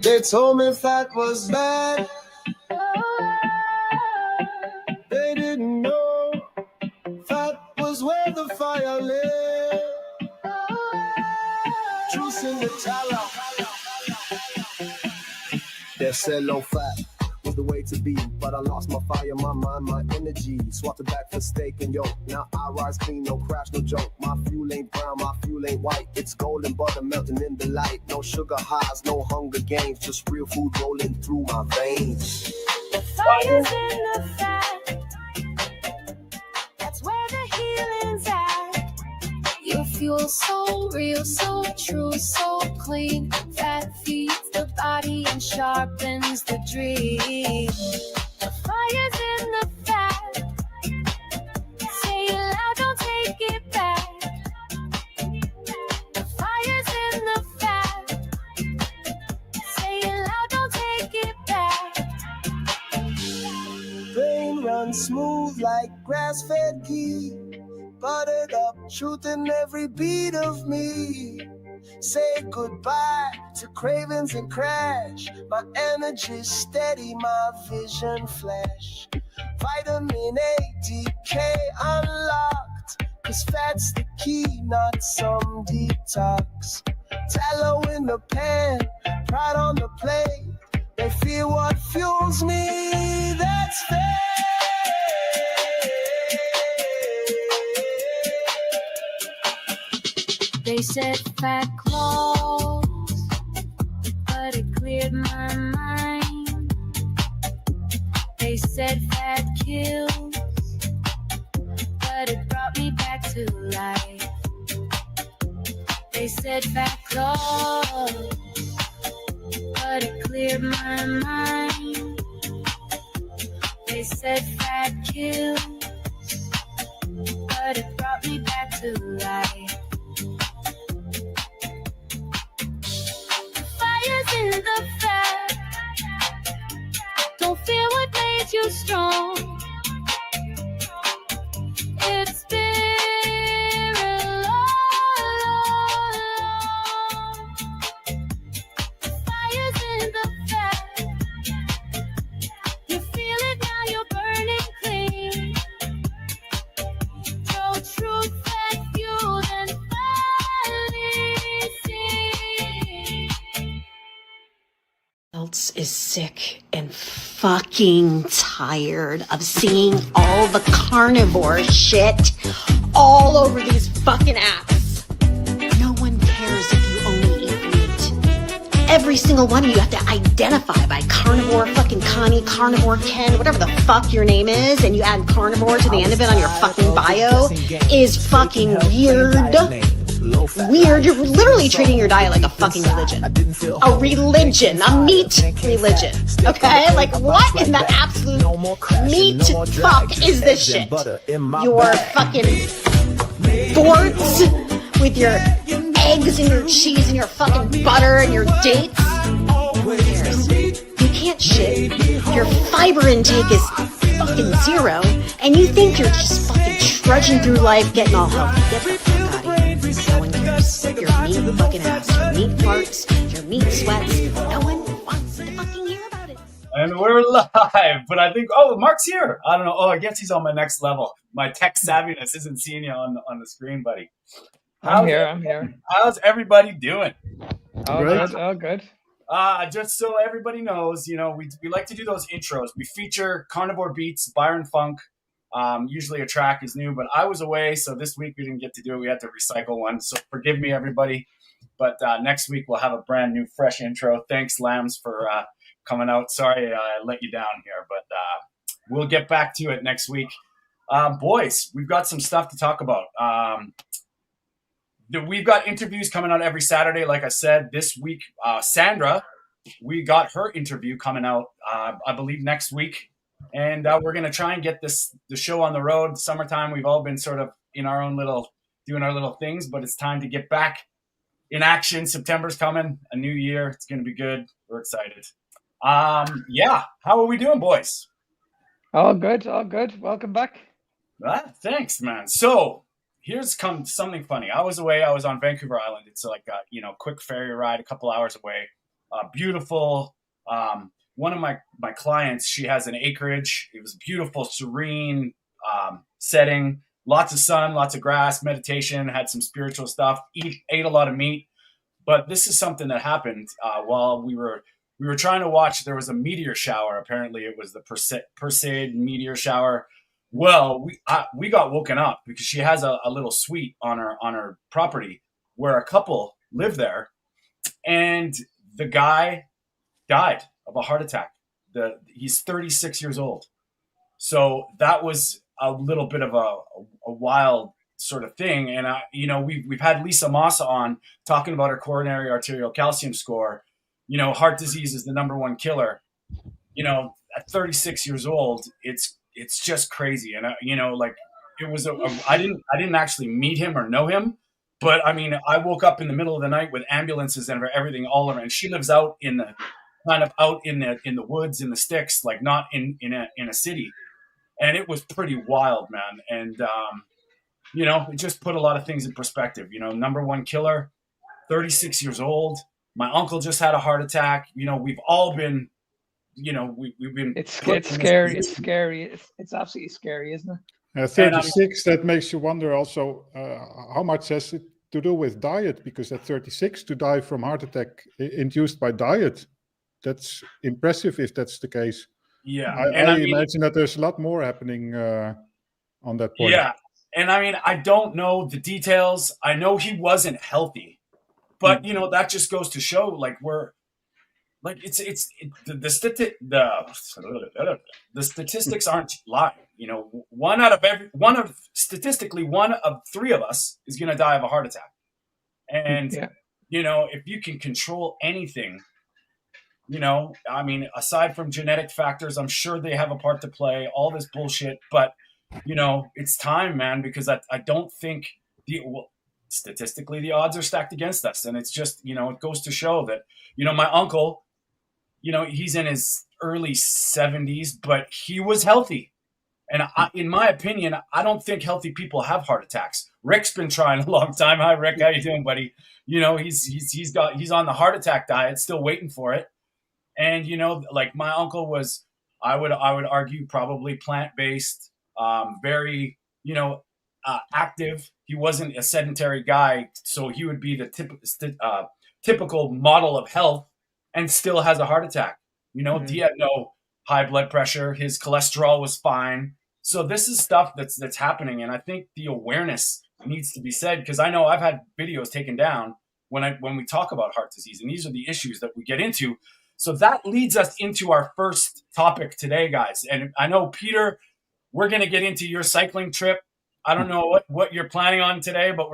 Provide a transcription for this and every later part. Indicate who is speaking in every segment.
Speaker 1: They told me fat was bad. They didn't know fat was where the fire lay. Truth in the tallow. They said low fat was the way to be, but I lost my fire, my mind, my energy. Swapped it back for steak and yolk. Now I rise clean, no crash, no joke. My fuel ain't brown, my fuel ain't white. It's golden butter melting in the light. No sugar highs, no hunger games. Just real food rolling through my veins.
Speaker 2: The fire's in the fat. That's where the healing's at. Your fuel so real, so true, so clean. Fat feeds the body and sharpens the dream. The fire's in the fat. Say it loud, don't take it back. The fire's in the fat. Say it loud, don't take it back.
Speaker 1: Brain runs smooth like grass-fed ghee. Buttered up, truth in every beat of me. Say goodbye to cravings and crash. My energy's steady, my vision flash. Vitamin A, DK unlocked. Cause fat's the key, not some detox. Tallow in the pan, pride on the plate. They fear what fuels me, that's fair.
Speaker 2: They said fat clothes, but it cleared my mind. They said fat kills, but it brought me back to life. They said fat clothes, but it cleared my mind. They said fat kills, but it brought me back to life. In the fat, don't fear what made you strong. It's spirit all along. The fire's in the fat. You feel it now, you're burning clean. Your truth that fueled and finally seen.
Speaker 3: Else is sick and fucking tired of seeing all the carnivore shit all over these fucking apps. No one cares if you only eat meat. Every single one of you have to identify by carnivore fucking Connie, carnivore Ken, whatever the fuck your name is, and you add carnivore to the end of it on your fucking bio is fucking weird. Weird. You're literally treating your diet like a fucking religion. A religion. A meat religion. Okay? Like, what in the absolute meat fuck is this shit? Your fucking boards with your eggs and your cheese and your fucking butter and your dates. Who cares? You can't shit. Your fiber intake is fucking zero, and you think you're just fucking trudging through life getting all healthy. Get the fuck out of here. No one cares. Your meat fucking ass, your meat farts, your meat sweats. No one wants to fucking hear about it.
Speaker 4: And we're live, but I think, Mark's here. I don't know. I guess he's on my next level. My tech savviness isn't seeing you on the screen, buddy.
Speaker 5: I'm here.
Speaker 4: How's everybody doing?
Speaker 5: Oh, good.
Speaker 4: Just so everybody knows, we like to do those intros. We feature Carnivore Beats, Byron Funk. Usually a track is new, but I was away, so this week we didn't get to do it. We had to recycle one, so forgive me, everybody. But next week we'll have a brand new, fresh intro. Thanks, Lambs, for coming out. Sorry I let you down here, but we'll get back to it next week. Boys, we've got some stuff to talk about. We've got interviews coming out every Saturday. Like I said, this week, Sandra, we got her interview coming out, I believe, next week. And we're going to try and get the show on the road. Summertime, we've all been sort of in our own doing our little things, but it's time to get back in action. September's coming, a new year. It's going to be good. We're excited. How are we doing, boys?
Speaker 5: All good. Welcome back.
Speaker 4: Thanks, man. So here's something funny. I was away. I was on Vancouver Island. It's like a quick ferry ride, a couple hours away. beautiful. One of my clients, she has an acreage. It was beautiful, serene setting, lots of sun, lots of grass, meditation, had some spiritual stuff, ate a lot of meat. But this is something that happened while we were trying to watch. There was a meteor shower. Apparently, it was the Perseid meteor shower. Well, we got woken up because she has a little suite on her property where a couple live there, and the guy died of a heart attack. He's 36 years old. So that was a little bit of a wild sort of thing. And we've had Lisa Massa on talking about her coronary arterial calcium score. Heart disease is the number one killer. At 36 years old, it's just crazy. And it was I didn't actually meet him or know him, but I mean, I woke up in the middle of the night with ambulances and everything all around. And she lives out in the woods, in the sticks, like not in a city. And it was pretty wild, man. And, it just put a lot of things in perspective. Number one killer, 36 years old. My uncle just had a heart attack. We've all been, we've been.
Speaker 5: It's scary. It's scary. It's absolutely scary, isn't it?
Speaker 6: 36, that makes you wonder also how much has it to do with diet? Because at 36, to die from heart attack induced by diet, that's impressive if that's the case.
Speaker 4: Yeah.
Speaker 6: I imagine that there's a lot more happening on that point.
Speaker 4: Yeah. And I mean, I don't know the details. I know he wasn't healthy, but that just goes to show the statistics aren't lying. Statistically, one of three of us is going to die of a heart attack. And, if you can control anything, aside from genetic factors, I'm sure they have a part to play, all this bullshit, but it's time, man, because I don't think statistically the odds are stacked against us. And it's just, it goes to show that, my uncle, he's in his early 70s, but he was healthy. And in my opinion, I don't think healthy people have heart attacks. Rick's been trying a long time. Hi, Rick. How you doing, buddy? He's on the heart attack diet, still waiting for it. And, my uncle was, I would argue, probably plant-based, very, active. He wasn't a sedentary guy. So he would be the typical model of health and still has a heart attack. He had no high blood pressure. His cholesterol was fine. So this is stuff that's happening. And I think the awareness needs to be said, because I know I've had videos taken down when we talk about heart disease, and these are the issues that we get into. So that leads us into our first topic today, guys. And I know, Peter, we're going to get into your cycling trip. I don't know what you're planning on today, but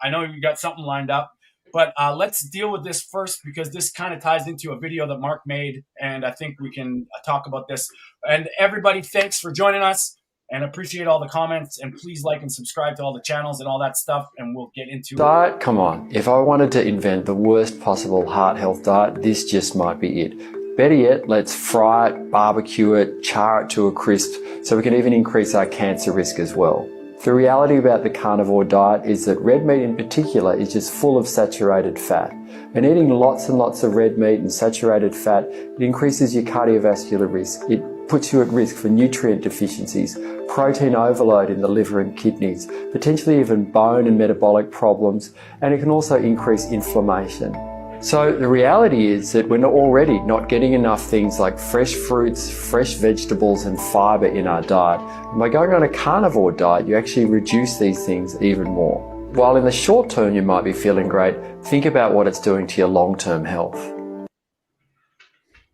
Speaker 4: I know you got something lined up. But let's deal with this first, because this kind of ties into a video that Mark made, and I think we can talk about this. And everybody, thanks for joining us, and appreciate all the comments. And please like and subscribe to all the channels and all that stuff, and we'll get into
Speaker 7: diet. Come on, if I wanted to invent the worst possible heart health diet, this just might be it. Better yet, let's fry it, barbecue it, char it to a crisp, so we can even increase our cancer risk as well. The reality about the carnivore diet is that red meat in particular is just full of saturated fat. And eating lots and lots of red meat and saturated fat, it increases your cardiovascular risk. It puts you at risk for nutrient deficiencies, protein overload in the liver and kidneys, potentially even bone and metabolic problems, and it can also increase inflammation. So the reality is that we're already not getting enough things like fresh fruits, fresh vegetables and fibre in our diet. And by going on a carnivore diet, you actually reduce these things even more. While in the short term you might be feeling great, think about what it's doing to your long-term health.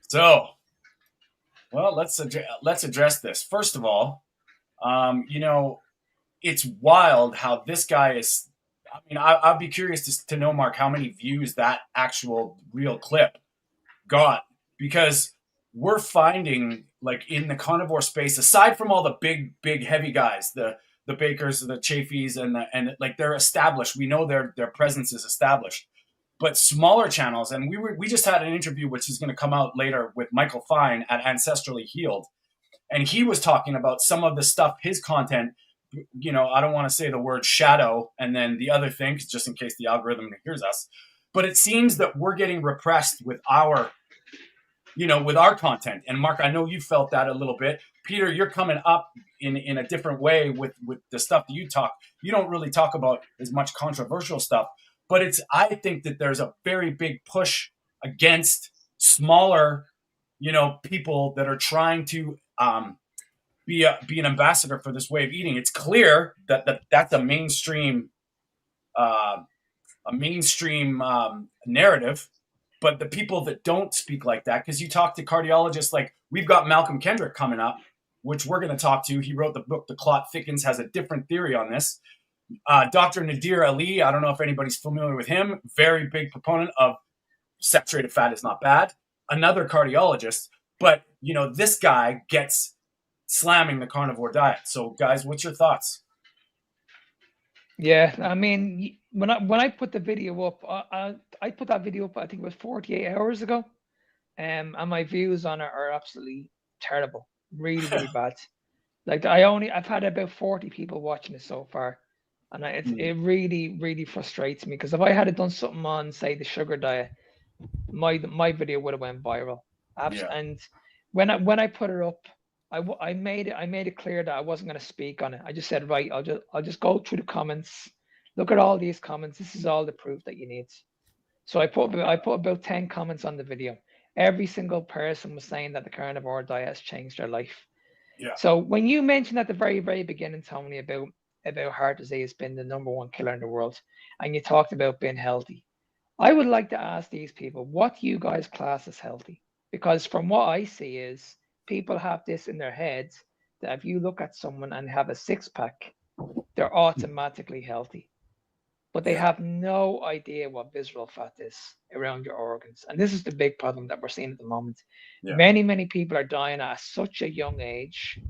Speaker 4: So, well, let's address this. First of all, it's wild how this guy is. I mean, I'd be curious to know, Mark, how many views that actual real clip got, because we're finding, like, in the carnivore space, aside from all the big heavy guys, the Bakers, the Chafees, and like, they're established. We know their presence is established, but smaller channels. And we just had an interview, which is going to come out later, with Michael Fine at Ancestrally Healed, and he was talking about some of the stuff, his content. I don't want to say the word shadow and then the other thing, just in case the algorithm hears us. but it seems that we're getting repressed with our content. And Mark, I know you felt that a little bit. Peter, you're coming up in a different way with the stuff that you talk. You don't really talk about as much controversial stuff, but I think that there's a very big push against smaller, people that are trying to be an ambassador for this way of eating. It's clear that that's a mainstream narrative. But the people that don't speak like that, because you talk to cardiologists, like we've got Malcolm Kendrick coming up, which we're going to talk to. He wrote the book, The Clot Thickens, has a different theory on this. Dr. Nadir Ali, I don't know if anybody's familiar with him, very big proponent of saturated fat is not bad. Another cardiologist. But, this guy gets slamming the carnivore diet. So, guys, what's your thoughts?
Speaker 5: Yeah, I mean, when I put the video up, I put that video up, I think it was 48 hours ago, and my views on it are absolutely terrible, really, really bad. Like I've had about 40 people watching it so far, and it really, really frustrates me because if I had done something on, say, the sugar diet, my video would have went viral. And when I put it up, I made it clear that I wasn't going to speak on it. I just said, right, I'll just go through the comments, look at all these comments. This is all the proof that you need. So I put about 10 comments on the video. Every single person was saying that the carnivore diet has changed their life.
Speaker 4: Yeah.
Speaker 5: So when you mentioned at the very, very beginning, Tony, about heart disease being the #1 killer in the world, and you talked about being healthy, I would like to ask these people, what do you guys class as healthy? Because from what I see is people have this in their heads that if you look at someone and have a six-pack, they're automatically healthy. But they have no idea what visceral fat is around your organs. And this is the big problem that we're seeing at the moment. Yeah. Many, many people are dying at such a young age,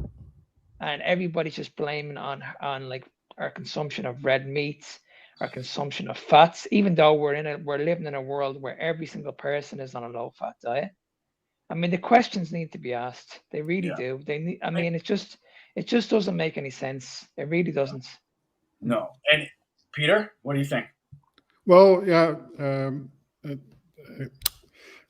Speaker 5: and everybody's just blaming on like our consumption of red meats, our consumption of fats, even though we're living in a world where every single person is on a low-fat diet. I mean, the questions need to be asked. They really do. They need. I mean, it just doesn't make any sense. It really doesn't.
Speaker 4: No. And Peter, what do you think?
Speaker 6: Well, yeah.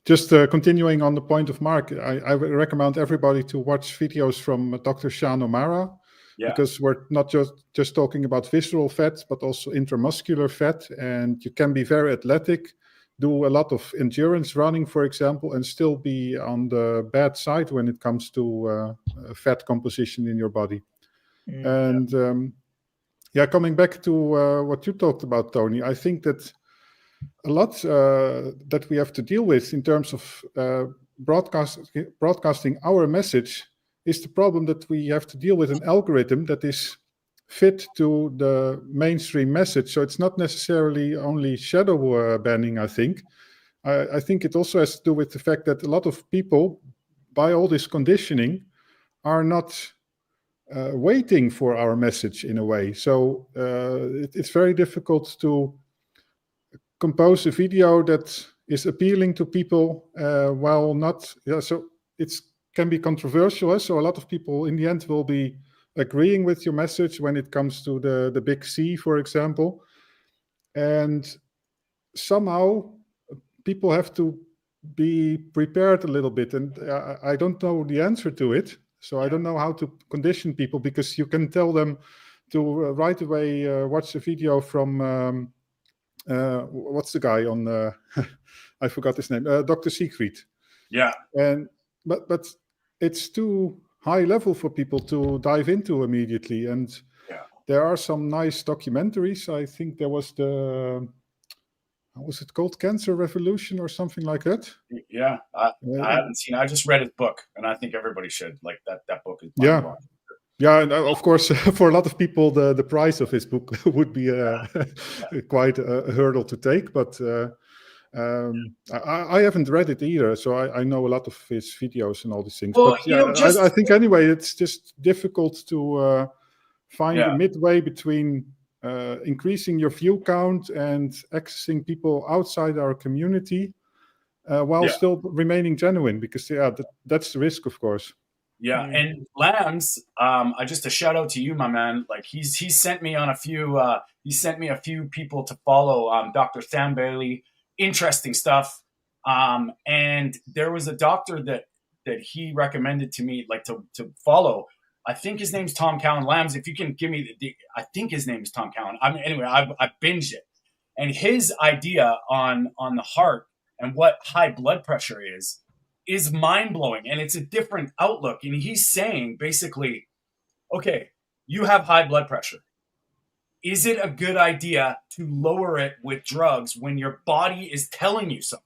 Speaker 6: Just continuing on the point of Mark, I recommend everybody to watch videos from Dr. Sean O'Mara, because we're not just talking about visceral fat, but also intramuscular fat, and you can be very athletic, do a lot of endurance running, for example, and still be on the bad side when it comes to fat composition in your body. And coming back to what you talked about, Tony, I think that a lot that we have to deal with in terms of broadcasting our message is the problem that we have to deal with an algorithm that is fit to the mainstream message. So it's not necessarily only shadow banning, I think. I think it also has to do with the fact that a lot of people, by all this conditioning, are not waiting for our message in a way. So it's very difficult to compose a video that is appealing to people while not. So it can be controversial. So a lot of people in the end will be agreeing with your message when it comes to the big C, for example. And somehow people have to be prepared a little bit. And I don't know the answer to it. So I don't know how to condition people, because you can tell them to right away watch a video from, what's the guy on, I forgot his name, Dr. Siegfried.
Speaker 4: Yeah.
Speaker 6: But it's too high level for people to dive into immediately. And there are some nice documentaries. I think there was what was it called? Cancer Revolution or something like that?
Speaker 4: Yeah. I haven't seen it. I just read his book, and I think everybody should. Like that book is
Speaker 6: Yeah, and of course, for a lot of people, the price of his book would be quite a hurdle to take. But I haven't read it either, so I know a lot of his videos and all these things.
Speaker 4: Well,
Speaker 6: but I think anyway, it's just difficult to find a midway between increasing your view count and accessing people outside our community while still remaining genuine, because that's the risk, of course.
Speaker 4: Yeah, and Lambs, just a shout out to you, my man. Like he sent me on a few. He sent me a few people to follow. Dr. Sam Bailey, interesting stuff. And there was a doctor that he recommended to me, like to follow. I think his name's Tom Cowan. Lambs, if you can give me I think his name is Tom Cowan. I mean, anyway, I binged it, and his idea on the heart and what high blood pressure is mind blowing, and it's a different outlook. And he's saying basically, okay, you have high blood pressure. Is it a good idea to lower it with drugs when your body is telling you something?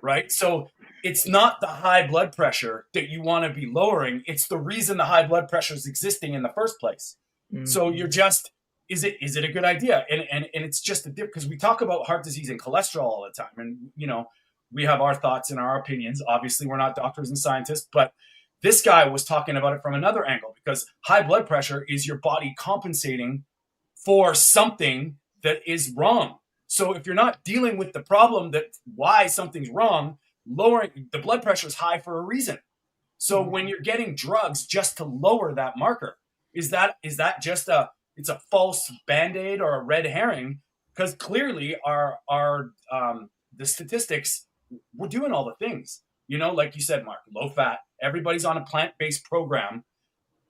Speaker 4: Right? So it's not the high blood pressure that you want to be lowering. It's the reason the high blood pressure is existing in the first place. Mm-hmm. So you're just, is it a good idea? And it's just a dip, because we talk about heart disease and cholesterol all the time. And, you know, we have our thoughts and our opinions. Obviously, we're not doctors and scientists, but this guy was talking about it from another angle, because high blood pressure is your body compensating for something that is wrong. So if you're not dealing with the problem, that why something's wrong, lowering the blood pressure is high for a reason. So when you're getting drugs just to lower that marker, is that just it's a false Band-Aid or a red herring? Because clearly the statistics, we're doing all the things, you know, like you said, Mark, low fat, everybody's on a plant-based program,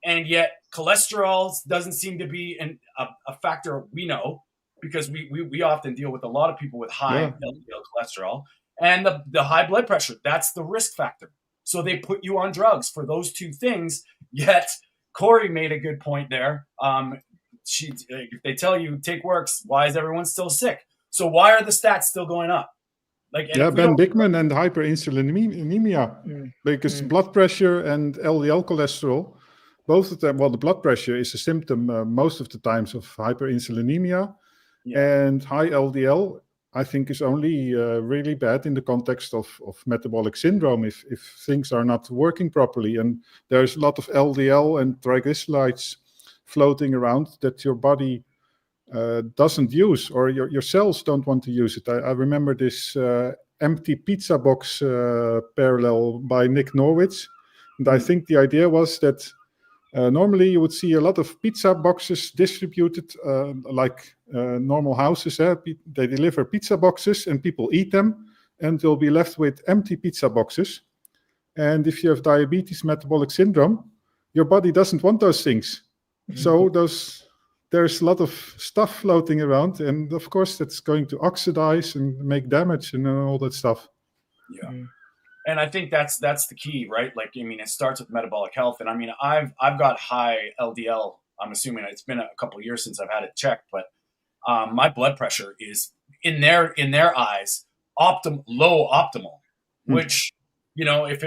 Speaker 4: and yet cholesterol doesn't seem to be a factor we know, because we often deal with a lot of people with high LDL cholesterol, and the high blood pressure, that's the risk factor. So they put you on drugs for those two things. Yet Corey made a good point there. If they tell you take works, why is everyone still sick? So why are the stats still going up?
Speaker 6: Ben Bigman and hyperinsulinemia, because blood pressure and LDL cholesterol, both of them, well, the blood pressure is a symptom most of the times of hyperinsulinemia, and high LDL, I think, is only really bad in the context of metabolic syndrome if things are not working properly. And there's a lot of LDL and triglycerides floating around that your body doesn't use, or your cells don't want to use it. I remember this empty pizza box parallel by Nick Norwich. And I think the idea was that normally you would see a lot of pizza boxes distributed like normal houses. They deliver pizza boxes and people eat them, and they'll be left with empty pizza boxes. And if you have diabetes, metabolic syndrome, your body doesn't want those things. Mm-hmm. So there's a lot of stuff floating around, and of course that's going to oxidize and make damage and all that stuff.
Speaker 4: Yeah. Mm-hmm. And I think that's the key, right? Like, I mean, it starts with metabolic health. And I mean, I've got high LDL. I'm assuming it's been a couple of years since I've had it checked, but my blood pressure is in their eyes low optimal, which, you know, if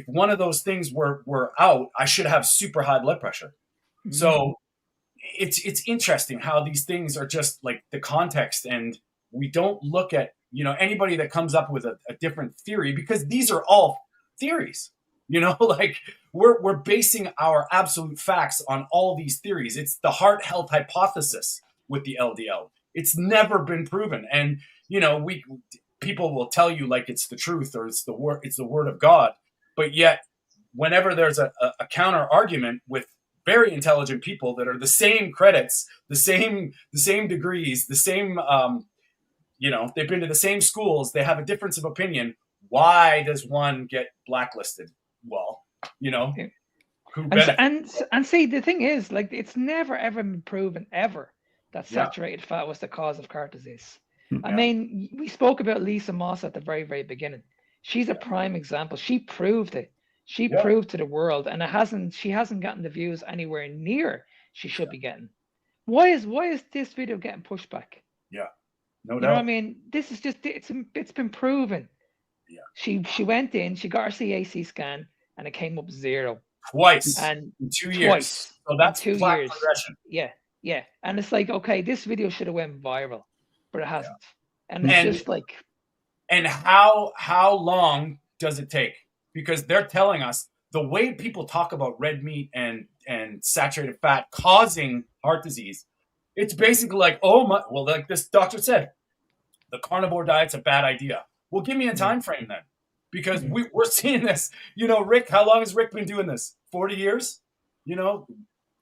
Speaker 4: one of those things were out, I should have super high blood pressure. Mm-hmm. So it's interesting how these things are just like the context, and we don't look at, you know, anybody that comes up with a different theory, because these are all theories, you know, like we're basing our absolute facts on all these theories. It's the heart health hypothesis with the LDL. It's never been proven. And, you know, people will tell you like it's the truth or it's the word of God. But yet whenever there's a counter argument with very intelligent people that are the same credits, the same degrees, the same, you know, they've been to the same schools, they have a difference of opinion. Why does one get blacklisted? Well, you know, who benefits?
Speaker 5: And see, the thing is, like, it's never ever been proven ever that saturated fat was the cause of heart disease. I mean, we spoke about Lisa Moss at the very, very beginning. She's a prime example. She proved it. She proved to the world, and she hasn't gotten the views anywhere near she should be getting. Why is this video getting pushed back?
Speaker 4: Yeah. No doubt.
Speaker 5: You know what I mean? This is just, it's been proven. Yeah. She went in, she got her CAC scan, and it came up 0.
Speaker 4: Twice.
Speaker 5: And
Speaker 4: in 2 years. So that's
Speaker 5: 2
Speaker 4: plaque
Speaker 5: years.
Speaker 4: progression.
Speaker 5: Yeah. And it's like, okay, this video should have went viral, but it hasn't. And it's just like.
Speaker 4: And how long does it take? Because they're telling us the way people talk about red meat and saturated fat causing heart disease, it's basically like, oh my, well, like this doctor said, the carnivore diet's a bad idea. Well, give me a time frame then, because we're seeing this. You know, Rick, how long has Rick been doing this? 40 years? You know,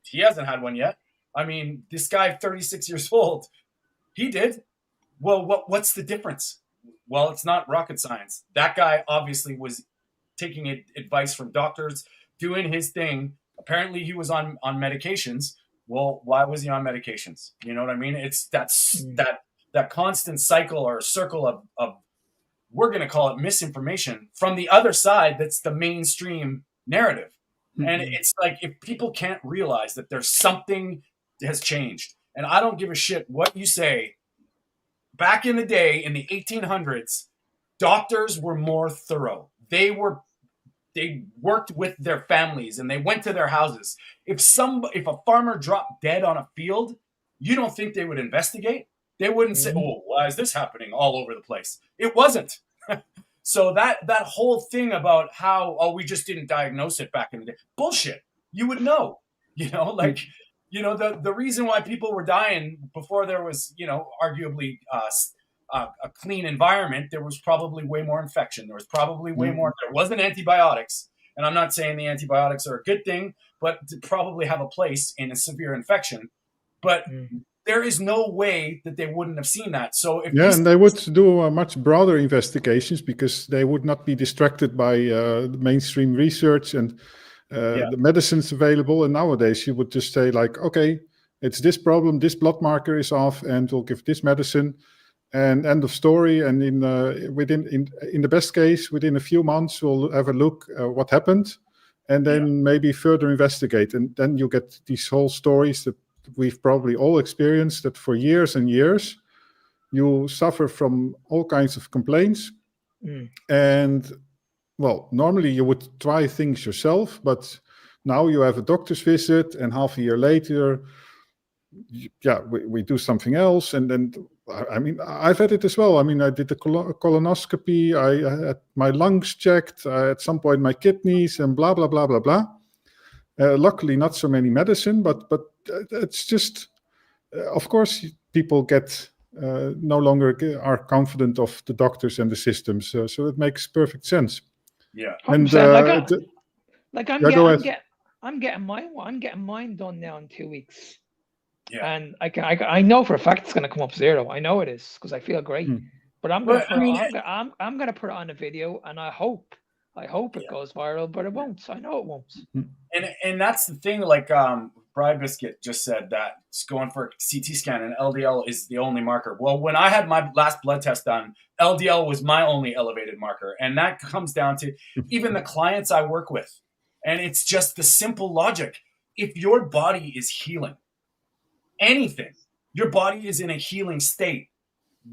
Speaker 4: he hasn't had one yet. I mean, this guy, 36 years old, he did. Well, what's the difference? Well, it's not rocket science. That guy obviously was taking advice from doctors, doing his thing. Apparently, he was on medications. Well, why was he on medications? You know what I mean? It's that constant cycle or circle of we're going to call it misinformation from the other side. That's the mainstream narrative. And it's like, if people can't realize that there's something has changed, and I don't give a shit what you say. Back in the day, in the 1800s, doctors were more thorough. They worked with their families and they went to their houses. If a farmer dropped dead on a field, you don't think they would investigate? They wouldn't say, "Oh, why is this happening all over the place?" It wasn't. So that whole thing about how, we just didn't diagnose it back in the day, bullshit. You would know, like, the reason why people were dying before there was, arguably a clean environment, there was probably way more infection. There was probably way more. There wasn't antibiotics. And I'm not saying the antibiotics are a good thing, but to probably have a place in a severe infection. But there is no way that they wouldn't have seen that. So if
Speaker 6: and they would do much broader investigations, because they would not be distracted by the mainstream research and the medicines available. And nowadays you would just say, like, okay, it's this problem, this blood marker is off, and we'll give this medicine, and end of story. And in the best case, within a few months, we'll have a look what happened, and then maybe further investigate. And then you get these whole stories that we've probably all experienced, that for years and years you suffer from all kinds of complaints. And well, normally you would try things yourself, but now you have a doctor's visit, and half a year later, we do something else. And then, I mean, I've had it as well. I mean, I did the colonoscopy, I had my lungs checked, at some point my kidneys, and blah, blah, blah, blah, blah. Luckily, not so many medicine, but it's just, of course, people get no longer are confident of the doctors and the systems. So it makes perfect sense.
Speaker 4: Yeah,
Speaker 6: and
Speaker 5: I'm getting mine done now in 2 weeks.
Speaker 4: Yeah,
Speaker 5: And I know for a fact it's going to come up 0. I know it is, because I feel great. But I'm going to put it on a video, and I hope it goes viral, but it won't. I know it won't.
Speaker 4: And that's the thing. Like Bry Biscuit just said, that it's going for a CT scan, and LDL is the only marker. Well, when I had my last blood test done, LDL was my only elevated marker, and that comes down to even the clients I work with. And it's just the simple logic: if your body is healing, anything, your body is in a healing state.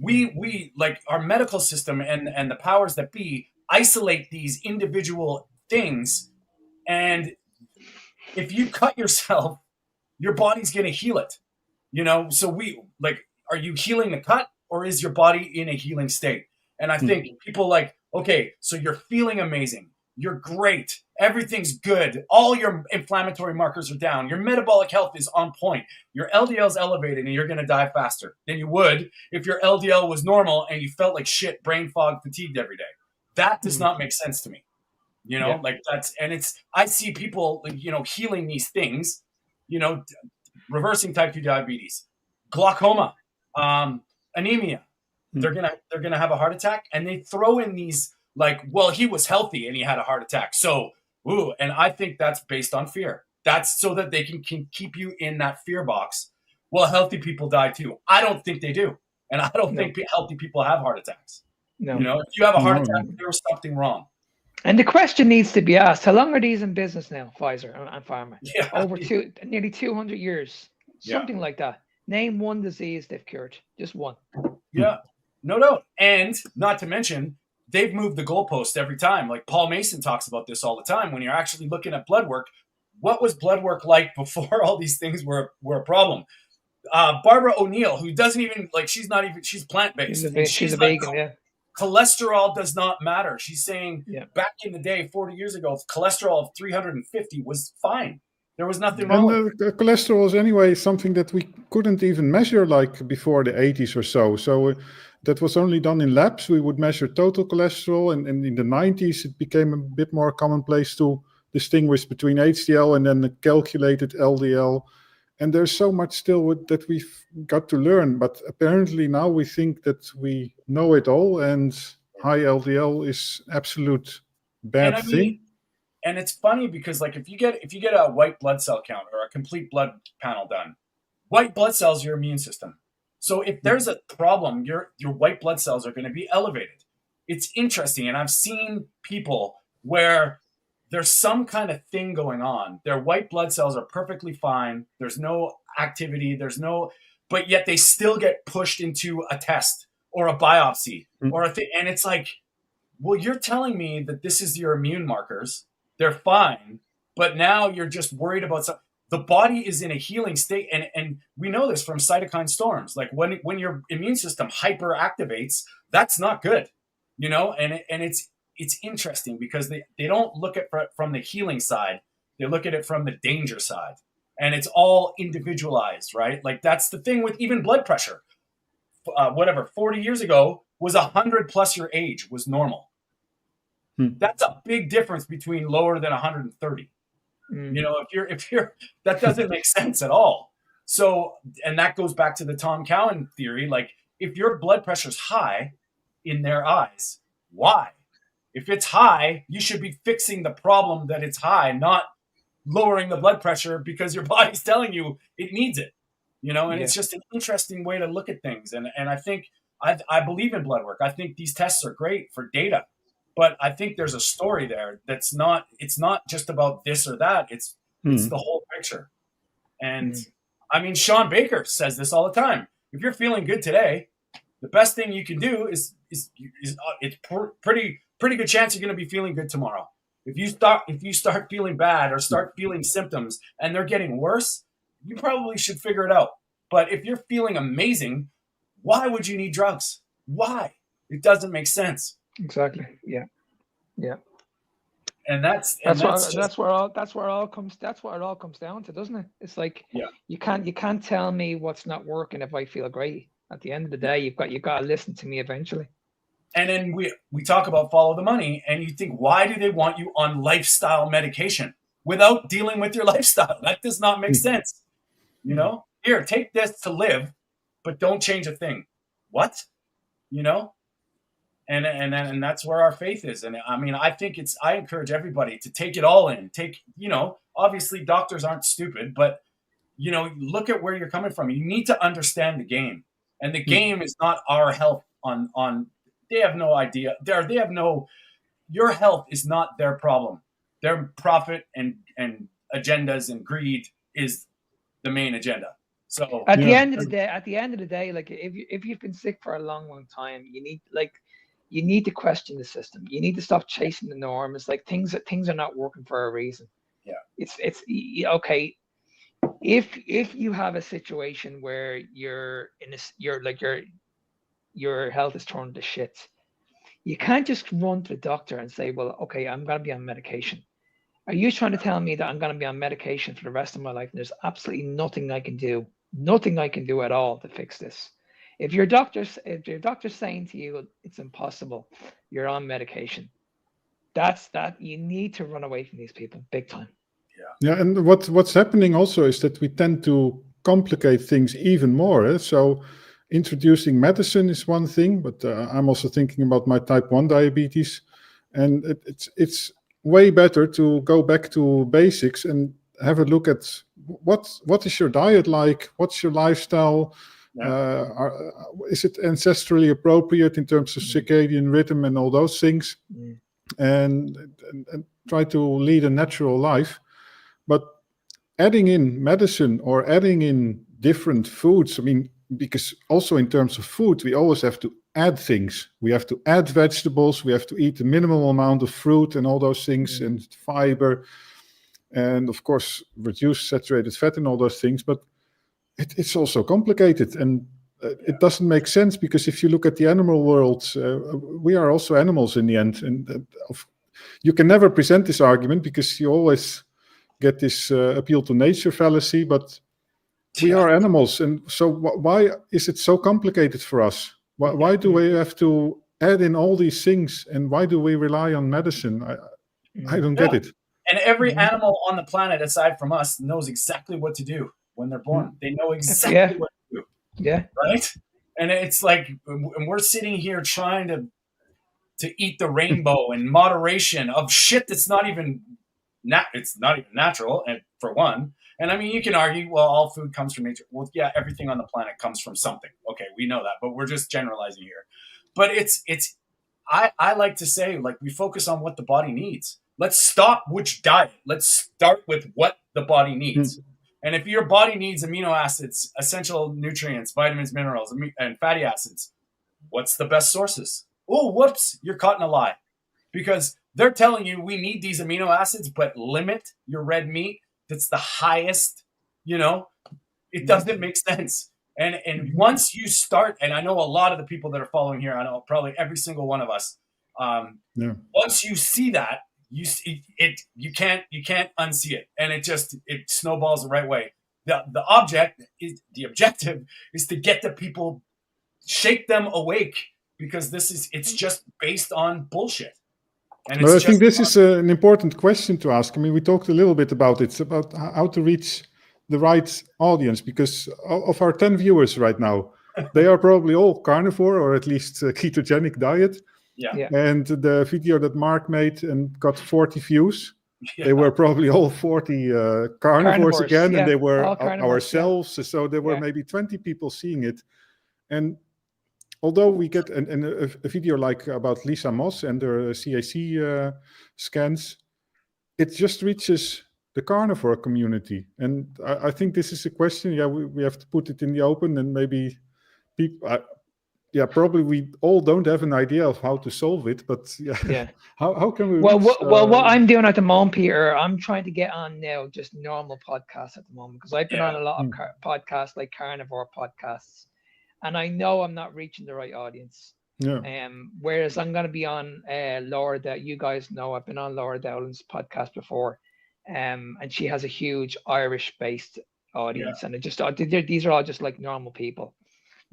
Speaker 4: We like our medical system and the powers that be isolate these individual things, and if you cut yourself, your body's going to heal it. So are you healing the cut, or is your body in a healing state? And I think people like, okay, so you're feeling amazing, you're great, everything's good, all your inflammatory markers are down, your metabolic health is on point, your LDL's elevated, and you're going to die faster than you would if your LDL was normal and you felt like shit, brain fog, fatigued every day. That does not make sense to me. Like I see people, healing these things, reversing type 2 diabetes, glaucoma, anemia. They're going to have a heart attack, and they throw in these, like, well, he was healthy and he had a heart attack. So, and I think that's based on fear. That's so that they can keep you in that fear box. Well, healthy people die too. I don't think they do. And I don't think healthy people have heart attacks. No. If you have a heart attack, there was something wrong.
Speaker 5: And the question needs to be asked: how long are these in business now, Pfizer and Pharma? Over nearly 200 years, something like that. Name one disease they've cured, just one.
Speaker 4: Yeah, no doubt. And not to mention, they've moved the goalpost every time. Like Paul Mason talks about this all the time. When you're actually looking at blood work, what was blood work like before all these things were a problem? Barbara O'Neill, who doesn't even she's plant-based.
Speaker 5: She's a vegan,
Speaker 4: Cholesterol does not matter. She's saying back in the day, 40 years ago, cholesterol of 350 was fine. There was nothing wrong.
Speaker 6: And the cholesterol is anyway something that we couldn't even measure like before the 80s or so. So that was only done in labs. We would measure total cholesterol. And in the 90s, it became a bit more commonplace to distinguish between HDL and then the calculated LDL. And there's so much still that we've got to learn. But apparently now we think that we know it all, and high LDL is absolute bad
Speaker 4: And I
Speaker 6: thing.
Speaker 4: mean, and it's funny because like if you get a white blood cell count or a complete blood panel done, white blood cells are your immune system. So if there's a problem, your white blood cells are going to be elevated. It's interesting, and I've seen people where there's some kind of thing going on. Their white blood cells are perfectly fine. There's no activity. But yet they still get pushed into a test or a biopsy or a thing. And it's like, well, you're telling me that this is your immune markers. They're fine, but now you're just worried about something. The body is in a healing state, and we know this from cytokine storms. Like when your immune system hyperactivates, that's not good, And it's interesting because they don't look at it from the healing side; they look at it from the danger side, and it's all individualized, right? Like that's the thing with even blood pressure. 40 years ago was 100 plus your age was normal. That's a big difference between lower than 130. If you're that doesn't make sense at all. So, and that goes back to the Tom Cowan theory. Like if your blood pressure's high in their eyes, why? If it's high, you should be fixing the problem that it's high, not lowering the blood pressure because your body's telling you it needs it. It's just an interesting way to look at things. And I think I believe in blood work. I think these tests are great for data. But I think there's a story there it's not just about this or that. It's the whole picture. And I mean, Sean Baker says this all the time. If you're feeling good today, the best thing you can do is it's pretty good chance you're going to be feeling good tomorrow. If you start feeling bad or start feeling symptoms and they're getting worse, you probably should figure it out. But if you're feeling amazing, why would you need drugs? Why? It doesn't make sense.
Speaker 5: Exactly. Yeah.
Speaker 4: And that's
Speaker 5: where it all comes down to, doesn't it? It's like you can't tell me what's not working if I feel great. At the end of the day, you've got to listen to me eventually.
Speaker 4: And then we talk about follow the money, and you think, why do they want you on lifestyle medication without dealing with your lifestyle? That does not make sense. Here, take this to live, but don't change a thing. What? And that's where our faith is. And I mean, I encourage everybody to take it all in. Obviously doctors aren't stupid, but look at where you're coming from. You need to understand the game. And the game is not our health on they have no idea. Your health is not their problem. Their profit and agendas and greed is the main agenda. So
Speaker 5: at the end of the day, like if you've been sick for a long time, you need to question the system. You need to stop chasing the norm. It's like things are not working for a reason.
Speaker 4: Yeah.
Speaker 5: It's okay. If you have a situation where your health is turned to shit, you can't just run to the doctor and say, well, okay, I'm going to be on medication. Are you trying to tell me that I'm going to be on medication for the rest of my life and there's absolutely nothing I can do at all to fix this? If your doctor's saying to you it's impossible, you're on medication, that you need to run away from these people big time.
Speaker 6: Yeah, and what's happening also is that we tend to complicate things even more. So introducing medicine is one thing, but I'm also thinking about my type 1 diabetes, and it's way better to go back to basics and have a look at what is your diet like, what's your lifestyle. Is it ancestrally appropriate in terms of circadian rhythm and all those things, and try to lead a natural life. But adding in medicine or adding in different foods, I mean, because also in terms of food, we always have to add things. We have to add vegetables, we have to eat a minimal amount of fruit and all those things, and fiber, and of course reduce saturated fat and all those things. But it's also complicated, and it doesn't make sense, because if you look at the animal world, we are also animals in the end. And you can never present this argument because you always get this appeal to nature fallacy, but we are animals. And so why is it so complicated for us? Why do we have to add in all these things, and why do we rely on medicine? I don't get it.
Speaker 4: And every animal on the planet aside from us knows exactly what to do. when they're born. They know exactly
Speaker 5: Yeah.
Speaker 4: what to do,
Speaker 5: Yeah.
Speaker 4: right? And it's like, and we're sitting here trying to eat the rainbow in moderation of shit that's not even it's not even natural, and for one. And I mean, you can argue, well, all food comes from nature. Well, yeah, everything on the planet comes from something. Okay, we know that, but we're just generalizing here. But I like to say, like, we focus on what the body needs. Let's stop which diet. Let's start with what the body needs. And if your body needs amino acids, essential nutrients, vitamins, minerals, and fatty acids, what's the best sources? Oh, whoops, you're caught in a lie. Because they're telling you we need these amino acids, but limit your red meat. That's the highest, it doesn't make sense. And once you start, and I know a lot of the people that are following here, I know probably every single one of us, once you see that, you see it, you can't unsee it. And it snowballs the right way. The objective is to get the people, shake them awake, because it's just based on bullshit. And
Speaker 6: I think this is an important question to ask. I mean, we talked a little bit about it, about how to reach the right audience, because of our 10 viewers right now, they are probably all carnivore or at least ketogenic diet.
Speaker 4: Yeah.
Speaker 6: And the video that Mark made and got 40 views, they were probably all 40 carnivores again, and they were ourselves. Yeah. So there were maybe 20 people seeing it. And although we get a video like about Lisa Moss and her CAC scans, it just reaches the carnivore community. And I think this is a question, we have to put it in the open, and maybe people, probably we all don't have an idea of how to solve it, but how can we
Speaker 5: what I'm doing at the moment, Peter, I'm trying to get on now just normal podcasts at the moment, because I've been on a lot of podcasts, like carnivore podcasts, and I know I'm not reaching the right audience. Whereas I'm going to be on Laura, that you guys know, I've been on Laura Dowland's podcast before, and she has a huge Irish-based audience, and these are all just like normal people.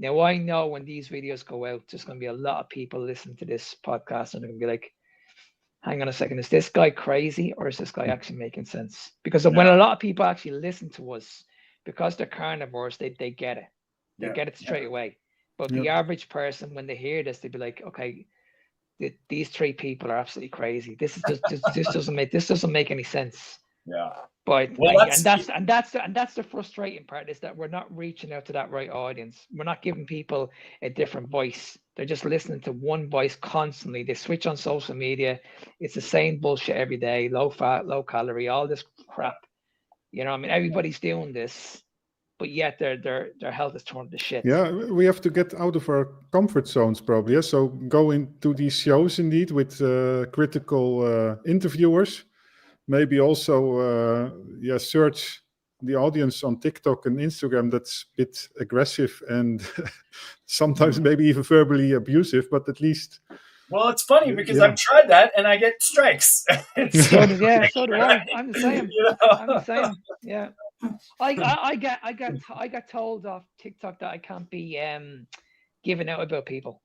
Speaker 5: Now, I know when these videos go out, there's going to be a lot of people listening to this podcast, and they're going to be like, hang on a second, is this guy crazy, or is this guy actually making sense? Because when a lot of people actually listen to us, because they're carnivores, they get it. They get it straight away. But the average person, when they hear this, they'd be like, okay, these three people are absolutely crazy. This doesn't make any sense.
Speaker 4: Yeah.
Speaker 5: But that's the frustrating part, is that we're not reaching out to that right audience. We're not giving people a different voice. They're just listening to one voice constantly. They switch on social media. It's the same bullshit every day. Low fat, low calorie, all this crap. I mean, everybody's doing this, but yet their health is turned to shit.
Speaker 6: Yeah, we have to get out of our comfort zones, probably. Yeah? So go into these shows indeed with critical interviewers. Maybe also, search the audience on TikTok and Instagram that's a bit aggressive and sometimes maybe even verbally abusive, but at least.
Speaker 4: Well, it's funny because I've tried that and I get strikes.
Speaker 5: So do I. I'm the same. I'm the same. Yeah. I got told off TikTok that I can't be giving out about people.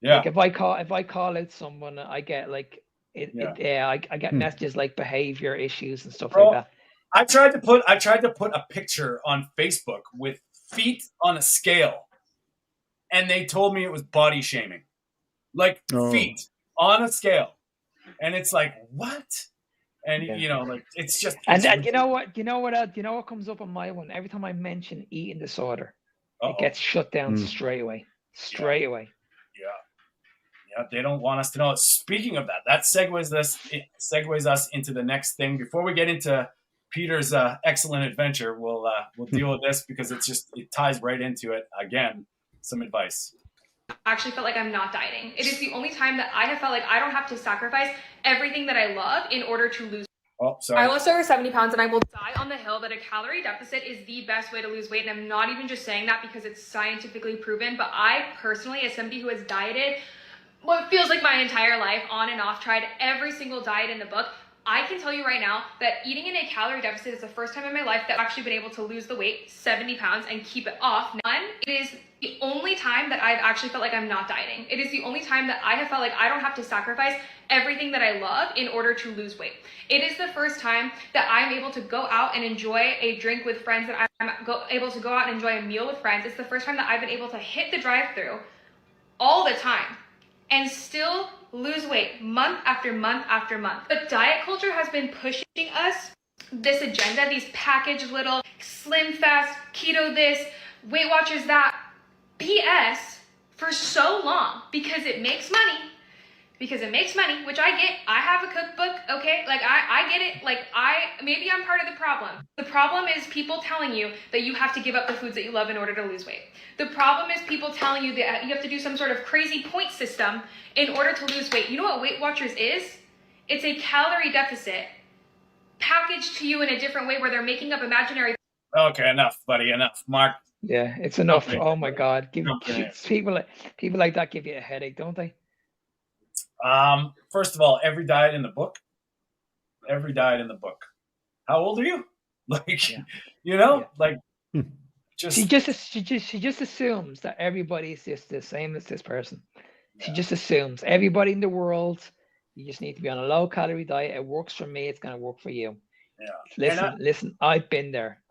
Speaker 4: Yeah.
Speaker 5: Like if I call out someone, I get like. I get messages like behavior issues and stuff like that.
Speaker 4: I tried to put a picture on Facebook with feet on a scale, and they told me it was body shaming, like feet on a scale, and it's like, what? And like, it's just.
Speaker 5: You know what comes up on my one every time I mention eating disorder, it gets shut down straight away. Yeah,
Speaker 4: they don't want us to know. Speaking of that segues us into the next thing. Before we get into Peter's excellent adventure, we'll deal with this because it ties right into it. Again, some advice.
Speaker 8: I actually felt like I'm not dieting. It is the only time that I have felt like I don't have to sacrifice everything that I love in order to lose.
Speaker 4: Oh, sorry.
Speaker 8: I lost over 70 pounds, and I will die on the hill that a calorie deficit is the best way to lose weight. And I'm not even just saying that because it's scientifically proven, but I personally, as somebody who has dieted what feels like my entire life on and off, tried every single diet in the book, I can tell you right now that eating in a calorie deficit is the first time in my life that I've actually been able to lose the weight, 70 pounds, and keep it off. It is the only time that I've actually felt like I'm not dieting. It is the only time that I have felt like I don't have to sacrifice everything that I love in order to lose weight. It is the first time that I'm able to go out and enjoy a drink with friends, that I'm able to go out and enjoy a meal with friends. It's the first time that I've been able to hit the drive-thru all the time and still lose weight month after month after month. But diet culture has been pushing us this agenda, these packaged little slim fast, keto this, Weight Watchers that, BS for so long because it makes money. Because it makes money, which I get. I have a cookbook, okay? Like, I get it. Like, maybe I'm part of the problem. The problem is people telling you that you have to give up the foods that you love in order to lose weight. The problem is people telling you that you have to do some sort of crazy point system in order to lose weight. You know what Weight Watchers is? It's a calorie deficit packaged to you in a different way where they're making up imaginary.
Speaker 4: Okay, enough, buddy, enough. Mark.
Speaker 5: Yeah, it's enough.
Speaker 4: Okay.
Speaker 5: Oh my God. People like that give you a headache, don't they?
Speaker 4: First of all, every diet in the book. How old are you? Like, you know, like, just
Speaker 5: she just assumes that everybody's just the same as this person. She just assumes everybody in the world. You just need to be on a low calorie diet. It works for me. It's gonna work for you.
Speaker 4: Yeah.
Speaker 5: Listen. I've been there.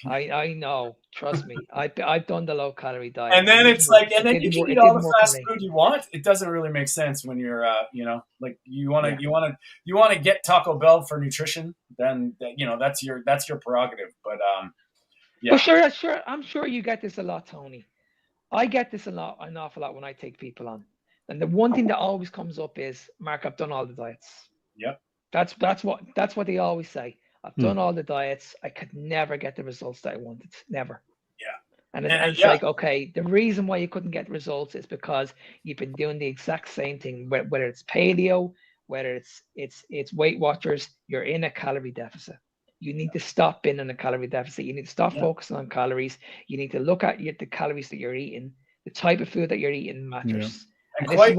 Speaker 5: I know. Trust me. I've done the low calorie diet.
Speaker 4: And then it's like, and then you can eat all the fast food you want. It doesn't really make sense when you're, you know, like you want to get Taco Bell for nutrition. Then you know that's your prerogative. But yeah.
Speaker 5: Well, sure. I'm sure you get this a lot, Tony. I get this an awful lot when I take people on. And the one thing that always comes up is, Mark, I've done all the diets.
Speaker 4: Yep.
Speaker 5: That's what they always say. I've done all the diets. I could never get the results that I wanted. Never.
Speaker 4: Yeah.
Speaker 5: And it's like, okay, the reason why you couldn't get results is because you've been doing the exact same thing, whether it's paleo, whether it's Weight Watchers, you're in a calorie deficit. You need to stop being in a calorie deficit. You need to stop focusing on calories. You need to look at the calories that you're eating, the type of food that you're eating matters. And this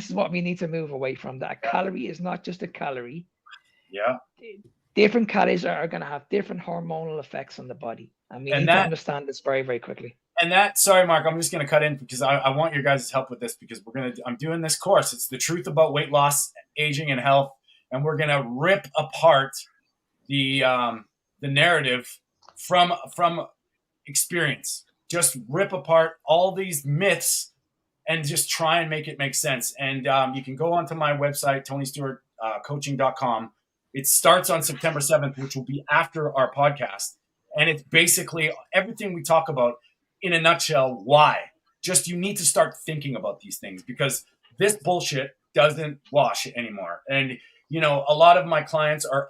Speaker 5: is what we need to move away from. That a calorie is not just a calorie.
Speaker 4: Yeah.
Speaker 5: Different calories are going to have different hormonal effects on the body. And we need to understand this very, very quickly.
Speaker 4: And sorry, Mark, I'm just going to cut in because I want your guys' help with this because I'm doing this course. It's the truth about weight loss, aging, and health. And we're going to rip apart the narrative from experience. Just rip apart all these myths and just try and make it make sense. And you can go onto my website, TonyStewartCoaching.com. It starts on September 7th, which will be after our podcast. And it's basically everything we talk about in a nutshell. Why? Just you need to start thinking about these things because this bullshit doesn't wash anymore. And, you know, a lot of my clients are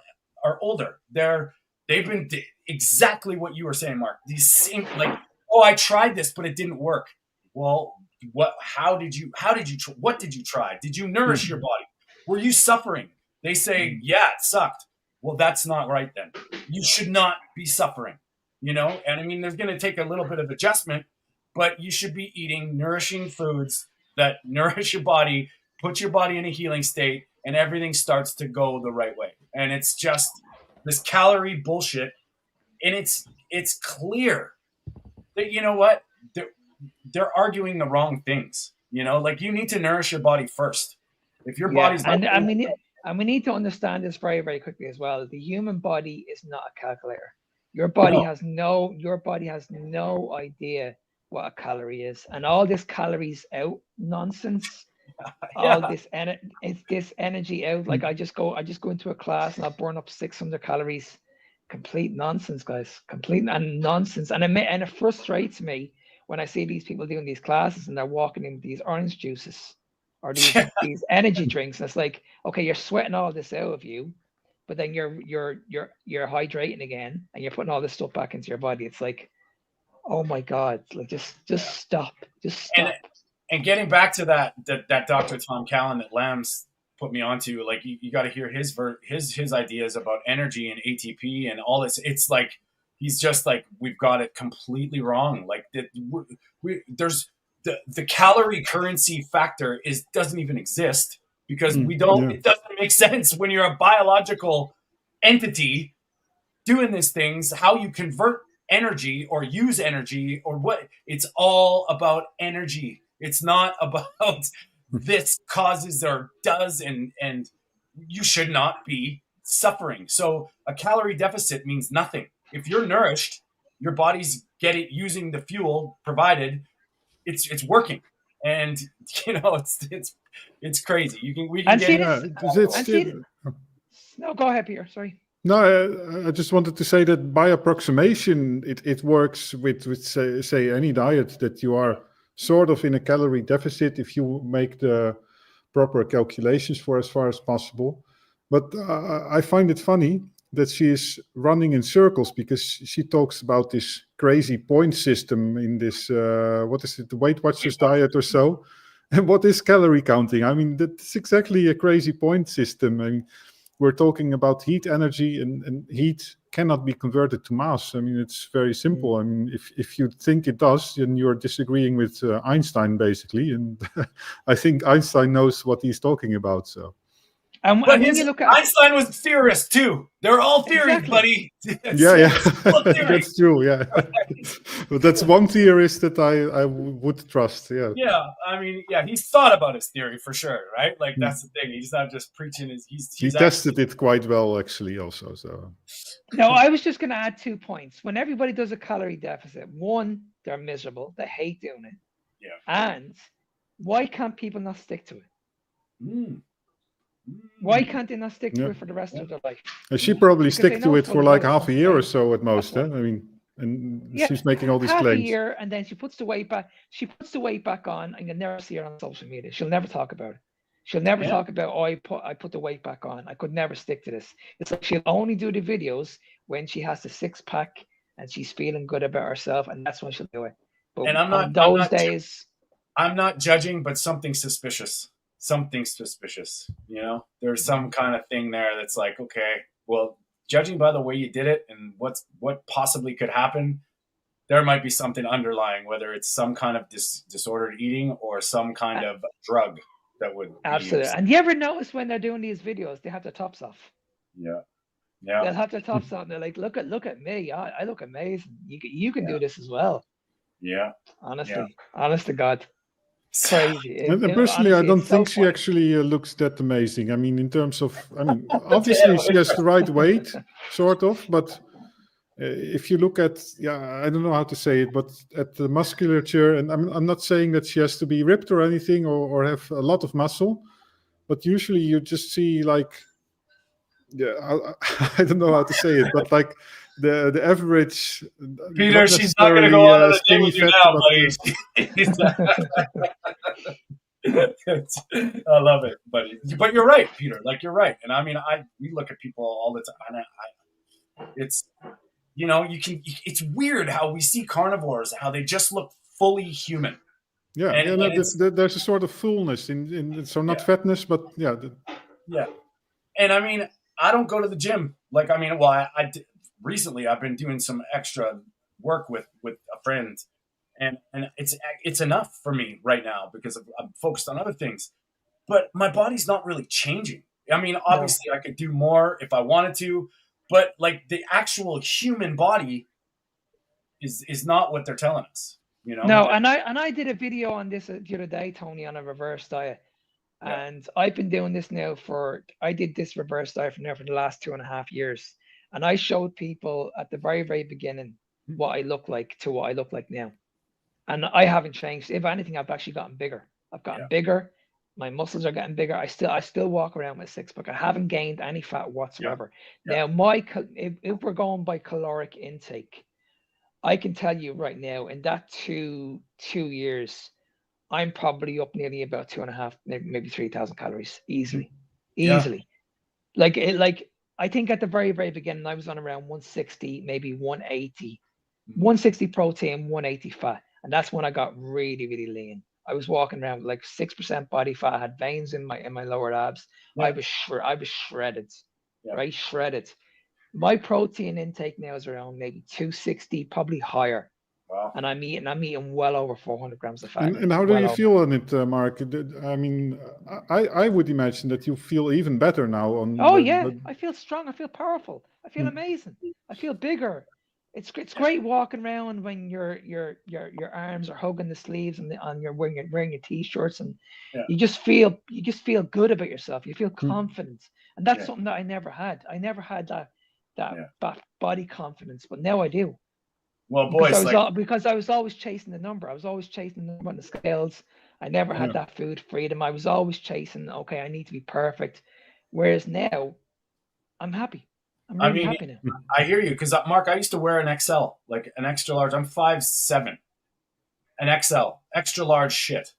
Speaker 4: older. They've been exactly what you were saying, Mark. These same, like, oh, I tried this, but it didn't work. Well, what did you try? Did you nourish your body? Were you suffering? They say, yeah, it sucked. Well, that's not right then. You should not be suffering, you know? And I mean, there's going to take a little bit of adjustment, but you should be eating nourishing foods that nourish your body, put your body in a healing state, and everything starts to go the right way. And it's just this calorie bullshit. And it's clear that, you know what? They're arguing the wrong things, you know? Like, you need to nourish your body first. If your body's not...
Speaker 5: And we need to understand this very, very quickly as well. The human body is not a calculator. Your body has no idea what a calorie is. And all this calories out nonsense, all this energy out. Like I just go into a class and I'll burn up 600 calories. Complete nonsense, guys. Complete nonsense. And it frustrates me when I see these people doing these classes and they're walking in with these orange juices or these energy drinks. And it's like, okay, you're sweating all this out of you, but then you're hydrating again and you're putting all this stuff back into your body. It's like, oh my God, like just stop. Just stop.
Speaker 4: And getting back to that Dr. Tom Callan that Lambs put me onto, like you got to hear his ideas about energy and ATP and all this. It's like he's just like, we've got it completely wrong. Like there's the calorie currency factor doesn't even exist because we don't. It doesn't makes sense when you're a biological entity doing these things, how you convert energy or use energy or what. It's all about energy. It's not about this causes or does, and you should not be suffering. So a calorie deficit means nothing. If you're nourished, your body's using the fuel provided, it's working. And it's crazy. We can
Speaker 5: And
Speaker 4: get
Speaker 5: see
Speaker 6: Yeah,
Speaker 5: this. And see, no, go ahead, Peter. Sorry.
Speaker 6: no, I just wanted to say that by approximation, it works with say any diet, that you are sort of in a calorie deficit if you make the proper calculations for as far as possible. But I find it funny that she is running in circles, because she talks about this crazy point system in this, what is it, the Weight Watchers diet or so. And what is calorie counting? I mean, that's exactly a crazy point system. I mean, we're talking about heat energy, and heat cannot be converted to mass. I mean, it's very simple. I mean, if you think it does, then you're disagreeing with Einstein, basically. And I think Einstein knows what he's talking about. So.
Speaker 5: And
Speaker 4: But
Speaker 5: when you look at
Speaker 4: Einstein was a theorist too. They're all theories,
Speaker 5: Exactly.
Speaker 4: buddy.
Speaker 6: Yeah,
Speaker 4: Theory.
Speaker 6: that's true. Yeah, but that's one theorist that I would trust. Yeah,
Speaker 4: Yeah, I mean, yeah, he's thought about his theory for sure, right? Like that's the thing. He's not just preaching.
Speaker 6: he tested it quite well, actually, also. So
Speaker 5: No, I was just going to add 2 points. When everybody does a calorie deficit, one, they're miserable. They hate doing it.
Speaker 4: Yeah.
Speaker 5: And why can't people not stick to it?
Speaker 4: Mm.
Speaker 5: Why can't they not stick to
Speaker 6: Yeah.
Speaker 5: it for the rest of their life?
Speaker 6: she probably
Speaker 5: Because
Speaker 6: stick
Speaker 5: they
Speaker 6: to
Speaker 5: know
Speaker 6: it
Speaker 5: it's
Speaker 6: for
Speaker 5: full of
Speaker 6: like
Speaker 5: other
Speaker 6: half a
Speaker 5: stuff,
Speaker 6: year or
Speaker 5: right?
Speaker 6: so at most.
Speaker 5: That's
Speaker 6: I mean, and
Speaker 5: Yeah,
Speaker 6: she's making all these
Speaker 5: half a
Speaker 6: claims.
Speaker 5: year, and then she puts the weight back. She puts the weight back on, and you'll never see her on social media. She'll never talk about it. She'll never
Speaker 4: Yeah.
Speaker 5: talk about, oh, I put the weight back on. I could never stick to this. It's like she'll only do the videos when she has the 6-pack and she's feeling good about herself, and that's when she'll do it. But
Speaker 4: And
Speaker 5: on those days,
Speaker 4: I'm not judging, but something suspicious. Something suspicious. You know, there's some kind of thing there that's like, okay, well, judging by the way you did it and what possibly could happen, there might be something underlying, whether it's some kind of disordered eating or some kind of drug that would be
Speaker 5: absolutely.
Speaker 4: used.
Speaker 5: And you ever notice when they're doing these videos, they have their tops off?
Speaker 4: Yeah.
Speaker 5: They'll
Speaker 4: Yeah.
Speaker 5: have their tops off, and they're like, look at me. I look amazing. You can do this as well.
Speaker 4: Yeah.
Speaker 5: Honestly, honest to God. Crazy.
Speaker 6: And personally, I
Speaker 5: honestly,
Speaker 6: don't
Speaker 5: it's so
Speaker 6: think she
Speaker 5: funny.
Speaker 6: actually looks that amazing. I mean, in terms of, I mean, obviously she has the right weight, sort of, but if you look at, I don't know how to say it, but at the musculature, and I'm not saying that she has to be ripped or anything, or have a lot of muscle, but usually you just see like, I don't know how to say it, but like the average.
Speaker 4: Peter, she's not going to go on a date with you now, buddy. I love it, buddy. But you're right, Peter. Like you're right, and I mean, we look at people all the time, and it's, you know, it's weird how we see carnivores, how they just look fully human.
Speaker 6: Yeah,
Speaker 4: and
Speaker 6: there's a sort of fullness in so not fatness, but yeah.
Speaker 4: Yeah, and I mean, I don't go to the gym. Like, I mean, well, I recently I've been doing some extra work with a friend, and it's enough for me right now because I'm focused on other things. But my body's not really changing. I mean, obviously I could do more if I wanted to, but like the actual human body is not what they're telling us. You know?
Speaker 5: No, and I did a video on this the other day, Tony, on a reverse diet.
Speaker 4: Yeah.
Speaker 5: And I've been doing this now I did this reverse diet for the last 2.5 years. And I showed people at the very, very beginning what I look like to what I look like now. And I haven't changed. If anything, I've actually gotten bigger. I've gotten bigger. My muscles are getting bigger. I still walk around with 6-pack. I haven't gained any fat whatsoever.
Speaker 4: Yeah.
Speaker 5: Now, if we're going by caloric intake, I can tell you right now, in that two years, I'm probably up nearly about 2.5, maybe 3,000 calories easily. Like I think at the very, very beginning, I was on around 160, maybe 180, 160 protein, 180 fat. And that's when I got really, really lean. I was walking around with like 6% body fat. I had veins in my lower abs.
Speaker 4: Yeah.
Speaker 5: I was shredded, right? Shredded. My protein intake now is around maybe 260, probably higher.
Speaker 4: Wow.
Speaker 5: And I'm eating well over 400 grams of fat.
Speaker 6: And how do you feel on it, Mark? I mean, I would imagine that you feel even better now.
Speaker 5: I feel strong. I feel powerful. I feel amazing. I feel bigger. It's great walking around when your arms are hugging the sleeves and you're wearing your t-shirts, and you just feel good about yourself. You feel confident, and that's something that I never had. I never had that body confidence, but now I do.
Speaker 4: Well, boys,
Speaker 5: because I was always chasing the number. I was always chasing the number on the scales. I never had that food freedom. I was always chasing, okay, I need to be perfect. Whereas now, I'm happy. I'm really happy now.
Speaker 4: I hear you, because Mark, I used to wear an XL, like an extra large. I'm 5'7", an XL, extra large shit.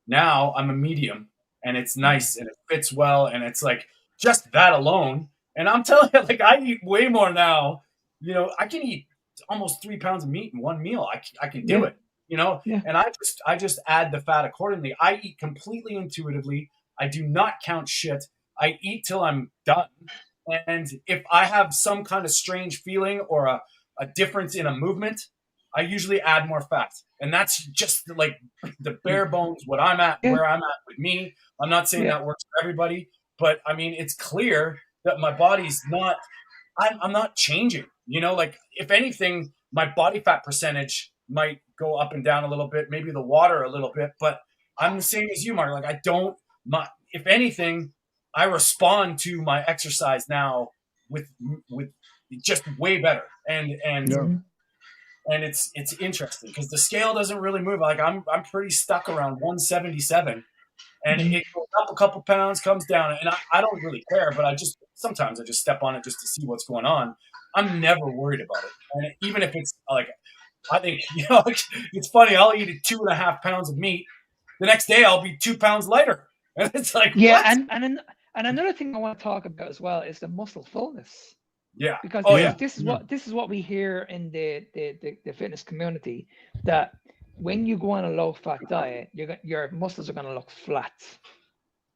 Speaker 4: Now I'm a medium, and it's nice and it fits well, and it's like just that alone. And I'm telling you, like, I eat way more now. You know, I can eat almost 3 pounds of meat in one meal. I can do it, you know, and I just add the fat accordingly. I eat completely intuitively. I do not count shit. I eat till I'm done. And if I have some kind of strange feeling or a difference in a movement, I usually add more fat. And that's just like the bare bones, where I'm at with me. I'm not saying that works for everybody, but I mean, it's clear that my body's not, I'm not changing, you know, like if anything, my body fat percentage might go up and down a little bit, maybe the water a little bit, but I'm the same as you, Mark. Like if anything, I respond to my exercise now with just way better. And it's interesting because the scale doesn't really move. Like I'm pretty stuck around 177. And it goes up a couple pounds, comes down, and I don't really care, but sometimes I just step on it just to see what's going on. I'm never worried about it. And even if it's like, I think, you know, it's funny, I'll eat 2.5 pounds of meat. The next day I'll be 2 pounds lighter. And it's like, what?
Speaker 5: And another thing I want to talk about as well is the muscle fullness.
Speaker 4: Yeah.
Speaker 5: Because this is what we hear in the fitness community, that when you go on a low-fat diet, your muscles are going to look flat.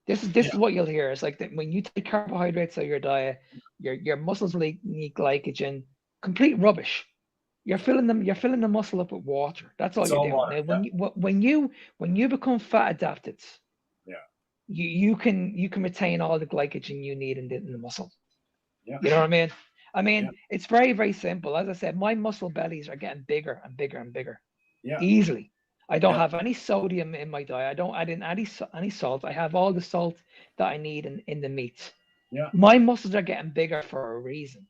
Speaker 5: This is what you'll hear. It's like that when you take carbohydrates out of your diet, your muscles need glycogen. Complete rubbish. You're filling the muscle up with water. That's all you're doing.
Speaker 4: Water,
Speaker 5: now, when you become fat adapted, you can retain all the glycogen you need in the muscle.
Speaker 4: Yeah.
Speaker 5: You know what I mean? I mean, it's very, very simple. As I said, my muscle bellies are getting bigger and bigger and bigger.
Speaker 4: Yeah.
Speaker 5: Easily. I don't have any sodium in my diet. I don't add in any salt. I have all the salt that I need in the meat.
Speaker 4: Yeah.
Speaker 5: My muscles are getting bigger for a reason.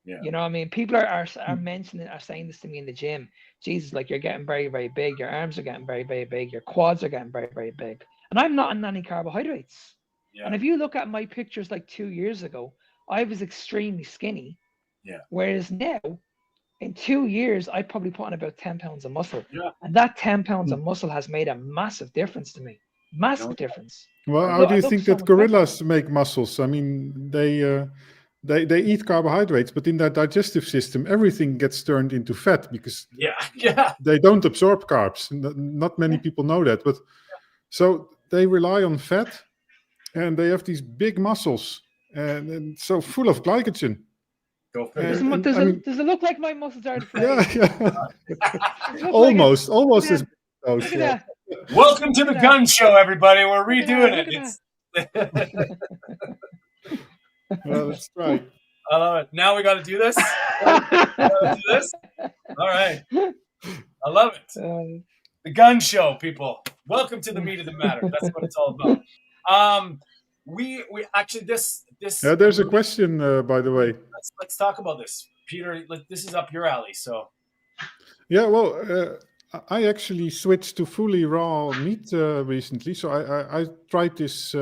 Speaker 4: Yeah.
Speaker 5: You know what I mean? People are saying this to me in the gym. Jesus, like, you're getting very, very big. Your arms are getting very, very big. Your quads are getting very, very big. And I'm not on any carbohydrates. Yeah. And if you look at my pictures like 2 years ago, I was extremely skinny.
Speaker 4: Yeah.
Speaker 5: Whereas now, in 2 years, I probably put on about 10 pounds of muscle.
Speaker 4: Yeah.
Speaker 5: And that 10 pounds of muscle has made a massive difference to me. Massive difference.
Speaker 6: Well, how do you think that gorillas make muscles? I mean, they eat carbohydrates, but in their digestive system, everything gets turned into fat because they don't absorb carbs. Not many people know that, but so they rely on fat, and they have these big muscles, and so full of glycogen.
Speaker 5: Does it look like my muscles are deflated?
Speaker 6: Yeah. almost as big as those.
Speaker 4: Welcome to the gun show, everybody. We're redoing it.
Speaker 6: Well, that's right.
Speaker 4: I love it. Now we got to do this. All right. I love it. The gun show, people. Welcome to the meat of the matter. That's what it's all about. We actually this.
Speaker 6: Yeah, there's a question, by the way.
Speaker 4: Let's talk about this, Peter. This is up your alley. So.
Speaker 6: Yeah, well, I actually switched to fully raw meat recently. So I tried this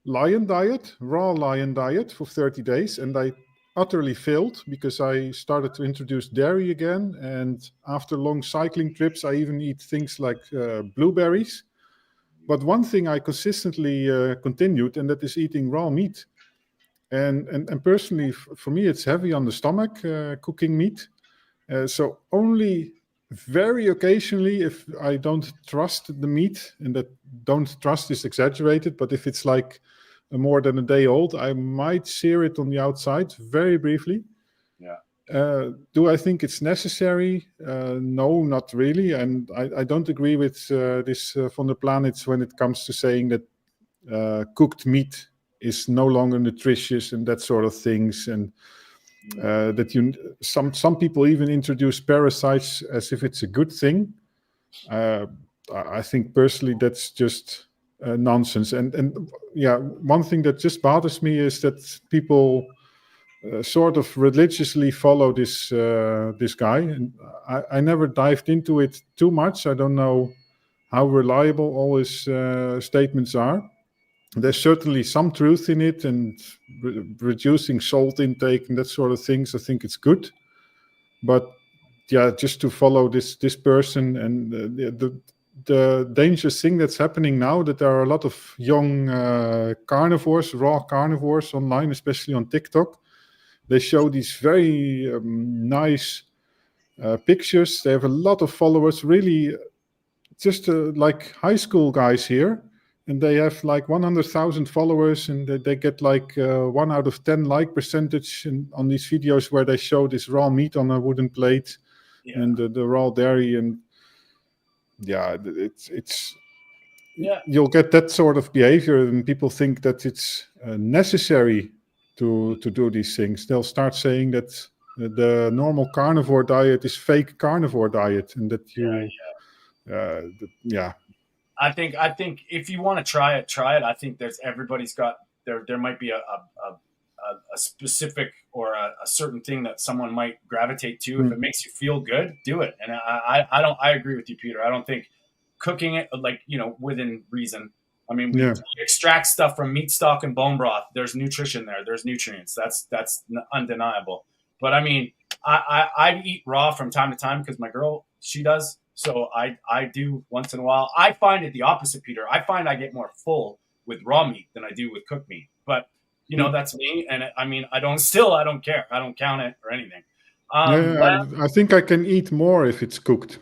Speaker 6: lion diet, raw lion diet for 30 days, and I utterly failed because I started to introduce dairy again. And after long cycling trips, I even eat things like blueberries. But one thing I consistently continued, and that is eating raw meat. And personally, for me, it's heavy on the stomach, cooking meat. So only very occasionally, if I don't trust the meat, and that don't trust is exaggerated, but if it's like more than a day old, I might sear it on the outside very briefly.
Speaker 4: Yeah.
Speaker 6: Do I think it's necessary? No, not really. And I don't agree with this Von der Planets when it comes to saying that cooked meat is no longer nutritious and that sort of things. And that some people even introduce parasites as if it's a good thing. I think personally that's just nonsense. And yeah, one thing that just bothers me is that people sort of religiously follow this guy, and I never dived into it too much. I don't know how reliable all his statements are. There's certainly some truth in it, and reducing salt intake and that sort of things, I think it's good. But yeah, just to follow this person, and the dangerous thing that's happening now, that there are a lot of young carnivores, raw carnivores online, especially on TikTok. They show these very nice pictures. They have a lot of followers, really just like high school guys here. And they have like 100,000 followers, and they get like 1 out of 10 like percentage on these videos where they show this raw meat on a wooden plate and the raw dairy. And yeah, it's you'll get that sort of behavior, and people think that it's necessary to do these things. They'll start saying that the normal carnivore diet is fake carnivore diet, and that
Speaker 4: I think if you want to try it. I think everybody's got there might be a specific or a certain thing that someone might gravitate to. If it makes you feel good, do it. And I agree with you, Peter. I don't think cooking it, like, within reason. I mean, we extract stuff from meat stock and bone broth. There's nutrition there. There's nutrients. That's undeniable. But I mean, I eat raw from time to time because my girl, she does. So I do once in a while. I find it the opposite, Peter. I find I get more full with raw meat than I do with cooked meat. But that's me. And I mean, I don't care. I don't count it or anything.
Speaker 6: I think I can eat more if it's cooked.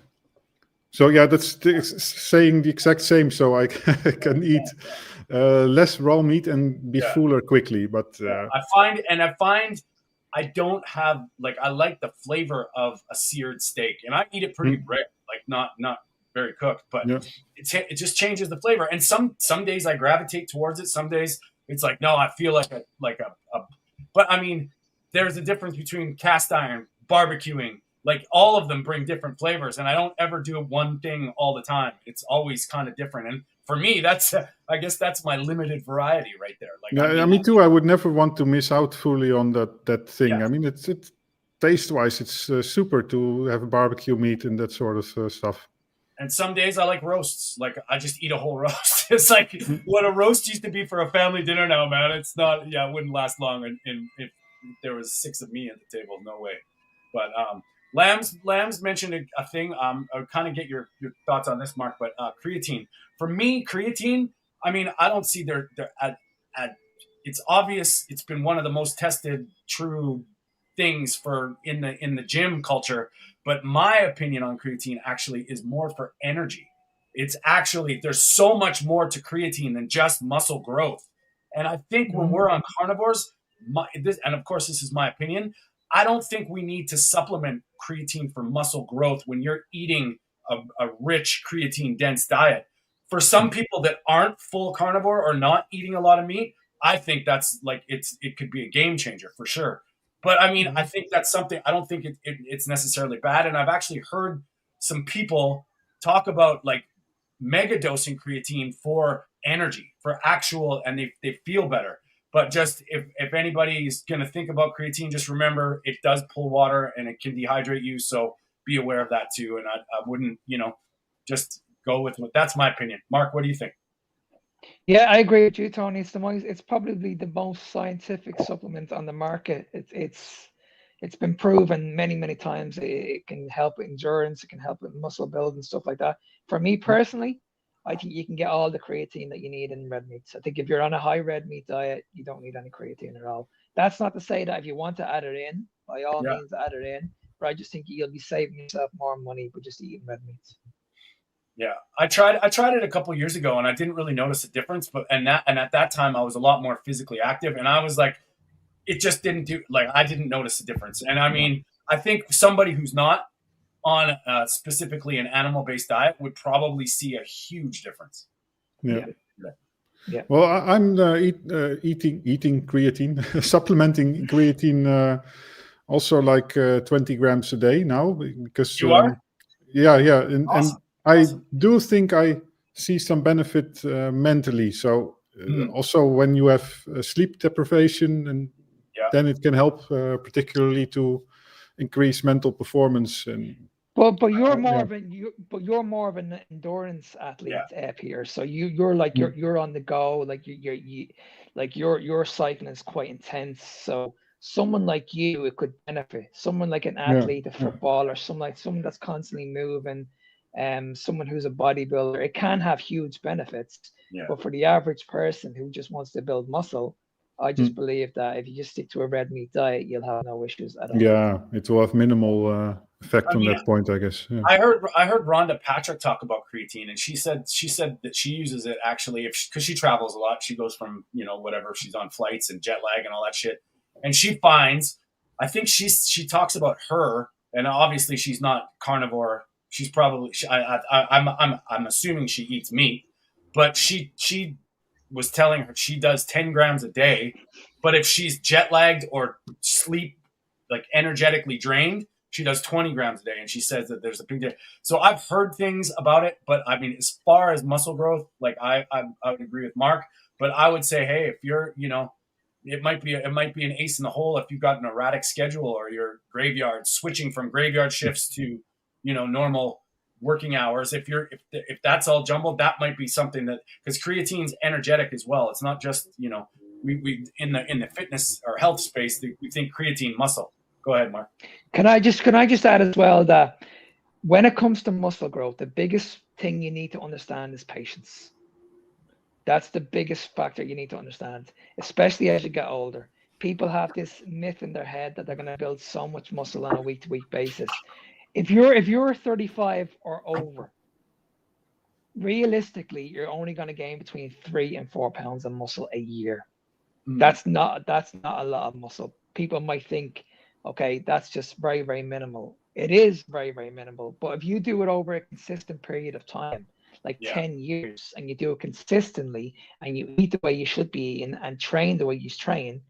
Speaker 6: So yeah, that's saying the exact same. So I can eat less raw meat and be fuller quickly. But
Speaker 4: I find I don't have, like, I like the flavor of a seared steak, and I eat it pretty rare, like not very cooked, but it just changes the flavor. And some days I gravitate towards it. Some days it's like, no, I feel like a but I mean, there's a difference between cast iron, barbecuing. Like, all of them bring different flavors, and I don't ever do one thing all the time. It's always kind of different. And for me, I guess that's my limited variety right there. Like,
Speaker 6: me too. I would never want to miss out fully on that thing. Yeah. I mean, it's taste-wise, it's super to have a barbecue meat and that sort of stuff.
Speaker 4: And some days I like roasts. Like, I just eat a whole roast. It's like what a roast used to be for a family dinner now, man. It's not. Yeah, it wouldn't last long. And if there was 6 of me at the table, no way. But Lambs mentioned a thing. I'll kind of get your thoughts on this, Mark. But creatine. For me, creatine, I mean, I don't see they're it's obvious. It's been one of the most tested true things for in the gym culture. But my opinion on creatine actually is more for energy. It's actually, there's so much more to creatine than just muscle growth. And I think when we're on carnivores, and of course this is my opinion, I don't think we need to supplement creatine for muscle growth when you're eating a rich creatine dense diet. For some people that aren't full carnivore or not eating a lot of meat, I think that's like, it could be a game changer for sure. But I mean, I think that's something, I don't think it's necessarily bad. And I've actually heard some people talk about like mega dosing creatine for energy, for actual, and they feel better. But just if anybody's going to think about creatine, just remember it does pull water and it can dehydrate you. So be aware of that too. And I wouldn't, just go with that's my opinion. Mark, what do you think?
Speaker 5: Yeah, I agree with you, Tony. It's probably the most scientific supplement on the market. It's been proven many times. It can help with endurance. It can help with muscle build and stuff like that. For me personally, I think you can get all the creatine that you need in red meats. I think if you're on a high red meat diet, you don't need any creatine at all. That's not to say that if you want to add it in, by all means add it in. But I just think you'll be saving yourself more money by just eating red meats.
Speaker 4: Yeah, I tried it a couple of years ago, and I didn't really notice a difference. But at that time, I was a lot more physically active, and I was like, it just didn't do, like, I didn't notice a difference. And I mean, I think somebody who's not on specifically an animal-based diet would probably see a huge difference.
Speaker 6: Yeah.
Speaker 5: Yeah.
Speaker 6: Well, I'm eating creatine, supplementing creatine, also like 20 grams a day now, because
Speaker 4: You are?
Speaker 6: yeah, and
Speaker 4: Awesome.
Speaker 6: I
Speaker 4: Awesome.
Speaker 6: do think I see some benefit mentally. So also when you have sleep deprivation, and then it can help particularly to increase mental performance. And
Speaker 5: But you're more of an endurance athlete, Peter. So you're like you're on the go, like your cycling is quite intense. So someone like you, it could benefit. Someone like an athlete, a footballer, someone that's constantly moving, someone who's a bodybuilder, it can have huge benefits. But for the average person who just wants to build muscle, I just believe that if you just stick to a red meat diet, you'll have no issues at all.
Speaker 6: Yeah, it will have minimal effect on that point, I guess. Yeah.
Speaker 4: I heard Rhonda Patrick talk about creatine, and she said that she uses it actually because she travels a lot. She goes from whatever, she's on flights and jet lag and all that shit, and she finds, I think she talks about her, and obviously she's not carnivore. She's probably I'm assuming she eats meat, but she was telling her she does 10 grams a day, but if she's jet lagged or sleep like energetically drained, she does 20 grams a day, and she says that there's a big difference. So I've heard things about it, but I mean, as far as muscle growth, like I would agree with Mark, but I would say, hey, if you're, it might be an ace in the hole if you've got an erratic schedule, or your graveyard, switching from graveyard shifts to, normal working hours. If that's all jumbled, that might be something that, because creatine's energetic as well. It's not just, we in the fitness or health space, we think creatine muscle. Go ahead, Mark.
Speaker 5: Can I just add as well that when it comes to muscle growth, the biggest thing you need to understand is patience. That's the biggest factor you need to understand, especially as you get older. People have this myth in their head that they're going to build so much muscle on a week-to-week basis. If you're 35 or over, realistically, you're only going to gain between 3 and 4 pounds of muscle a year. That's not a lot of muscle. People might think, okay, that's just very, very minimal. It is very, very minimal. But if you do it over a consistent period of time, like 10 years, and you do it consistently, and you eat the way you should be eating and train the way you train,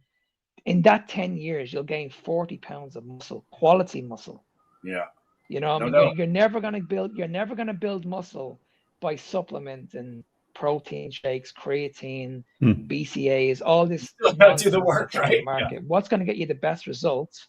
Speaker 5: in that 10 years, you'll gain 40 pounds of muscle, quality muscle.
Speaker 4: Yeah.
Speaker 5: You're never going to build muscle by supplementing protein shakes, creatine, BCAAs, all this nonsense
Speaker 4: do the work,
Speaker 5: that's on the market.
Speaker 4: Yeah.
Speaker 5: What's going to get you the best results?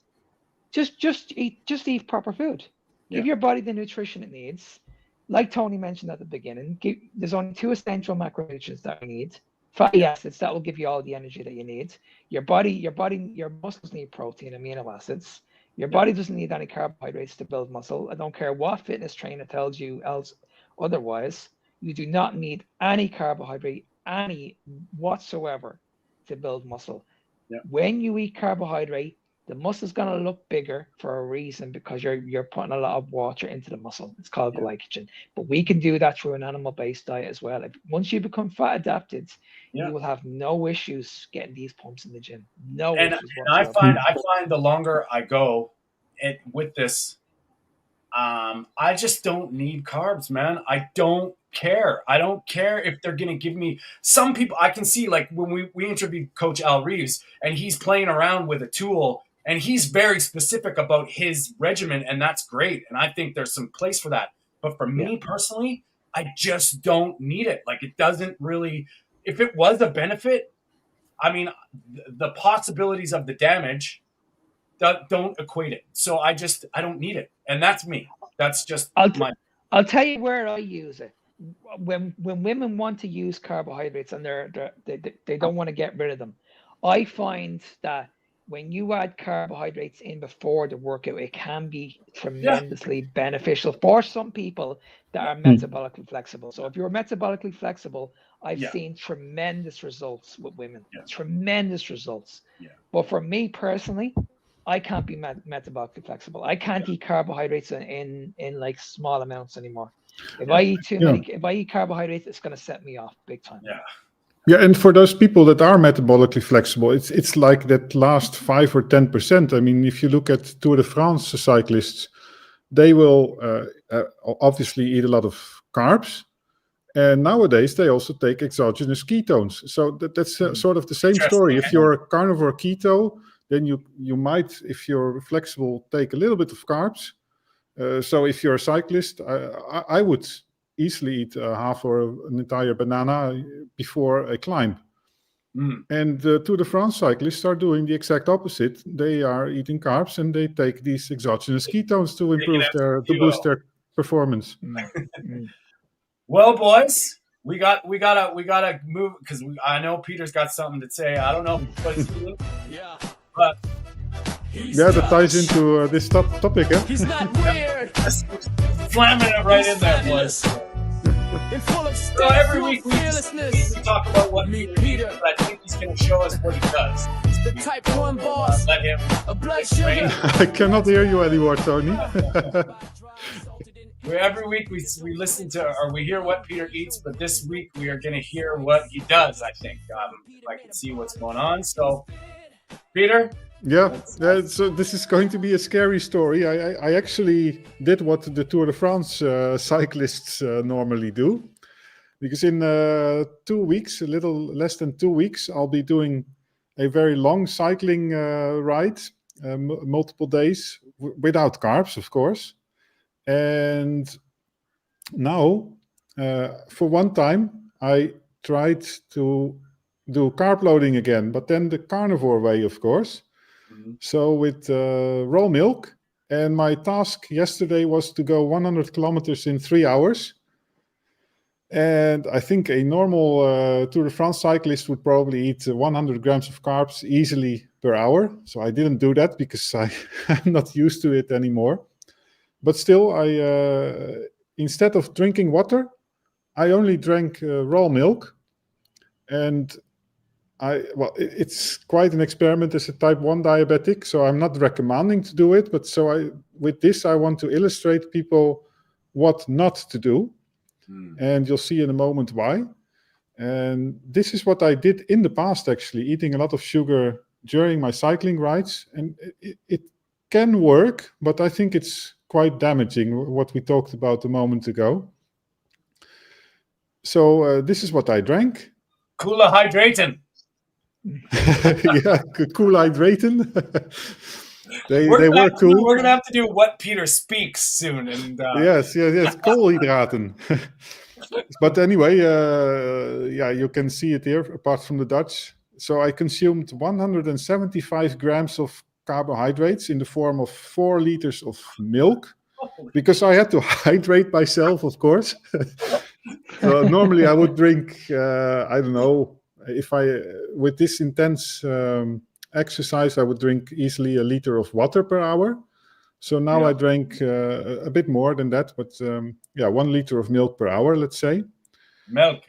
Speaker 5: Just eat proper food. Give your body the nutrition it needs. Like Tony mentioned at the beginning, there's only 2 essential macronutrients that we need. Fatty acids that will give you all the energy that you need. Your muscles need protein, amino acids. Your body doesn't need any carbohydrates to build muscle. I don't care what fitness trainer tells you else otherwise. You do not need any carbohydrate, any whatsoever, to build muscle.
Speaker 4: Yeah.
Speaker 5: When you eat carbohydrate, the muscle is going to look bigger for a reason, because you're putting a lot of water into the muscle. It's called glycogen. But we can do that through an animal-based diet as well. Once you become fat adapted, you will have no issues getting these pumps in the gym. No issues whatsoever.
Speaker 4: And I find the longer I go with this, I just don't need carbs, man. I don't care. I don't care if they're going to give me, some people I can see, like when we interviewed Coach Al Reeves, and he's playing around with a tool, and he's very specific about his regimen, and that's great. And I think there's some place for that. But for me personally, I just don't need it. Like, it doesn't really, if it was a benefit, I mean, the possibilities of the damage don't equate it. So I don't need it. And that's me. That's just
Speaker 5: I'll tell you where I use it. When women want to use carbohydrates and they don't want to get rid of them, I find that when you add carbohydrates in before the workout, it can be tremendously beneficial for some people that are metabolically flexible. So if you're metabolically flexible, I've seen tremendous results with women, tremendous results.
Speaker 4: Yeah.
Speaker 5: But for me personally, I can't be metabolically flexible. I can't eat carbohydrates in like small amounts anymore. If I eat if I eat carbohydrates, it's going to set me off big time.
Speaker 4: Yeah.
Speaker 6: Yeah, and for those people that are metabolically flexible, it's like that last 5 or 10%. I mean, if you look at Tour de France cyclists, they will obviously eat a lot of carbs, and nowadays they also take exogenous ketones. So that's sort of the same story. If you're a carnivore keto, then you might, if you're flexible, take a little bit of carbs. So if you're a cyclist, I would easily eat half or an entire banana before a climb. And the Tour de France cyclists are doing the exact opposite. They are eating carbs and they take these exogenous ketones to improve to boost their performance.
Speaker 4: Well, boys, we gotta move because I know Peter's got something to say. I don't know what he's doing, but
Speaker 6: yeah, that ties into this topic.
Speaker 9: He's not weird.
Speaker 4: Slamming it right in there, boys. So every week we talk about what Peter, but I think he's going to show us what he does.
Speaker 9: The type 1 boss.
Speaker 4: Let him.
Speaker 9: A blood sugar.
Speaker 6: I cannot hear you anymore, Tony.
Speaker 4: Every week we listen to or we hear what Peter eats, but this week we are going to hear what he does. I think if I can see what's going on. So, Peter.
Speaker 6: Yeah, so this is going to be a scary story. I actually did what the Tour de France cyclists normally do, because in 2 weeks, a little less than 2 weeks, I'll be doing a very long cycling ride, multiple days, without carbs, of course. And now, for one time, I tried to do carb loading again, but then the carnivore way, of course. So with raw milk, and my task yesterday was to go 100 kilometers in 3 hours. And I think a normal Tour de France cyclist would probably eat 100 grams of carbs easily per hour. So I didn't do that because I'm not used to it anymore. But still, instead of drinking water, I only drank raw milk. And it's quite an experiment as a type 1 diabetic, so I'm not recommending to do it, but with this I want to illustrate people what not to do, and you'll see in a moment why. And this is what I did in the past, actually, eating a lot of sugar during my cycling rides, and it can work, but I think it's quite damaging, what we talked about a moment ago. So this is what I drank.
Speaker 4: Cola hydrating.
Speaker 6: Yeah, cool hydrating. they
Speaker 4: were
Speaker 6: cool.
Speaker 4: We're gonna have to do what Peter speaks soon, and
Speaker 6: yes, koolhydraten. But anyway, yeah, you can see it here. Apart from the Dutch, so I consumed 175 grams of carbohydrates in the form of 4 liters of milk, because I had to hydrate myself, of course. So normally I would drink, I don't know. If with this intense exercise, I would drink easily 1 liter of water per hour. So now I drank a bit more than that, but 1 liter of milk per hour, let's say. Milk,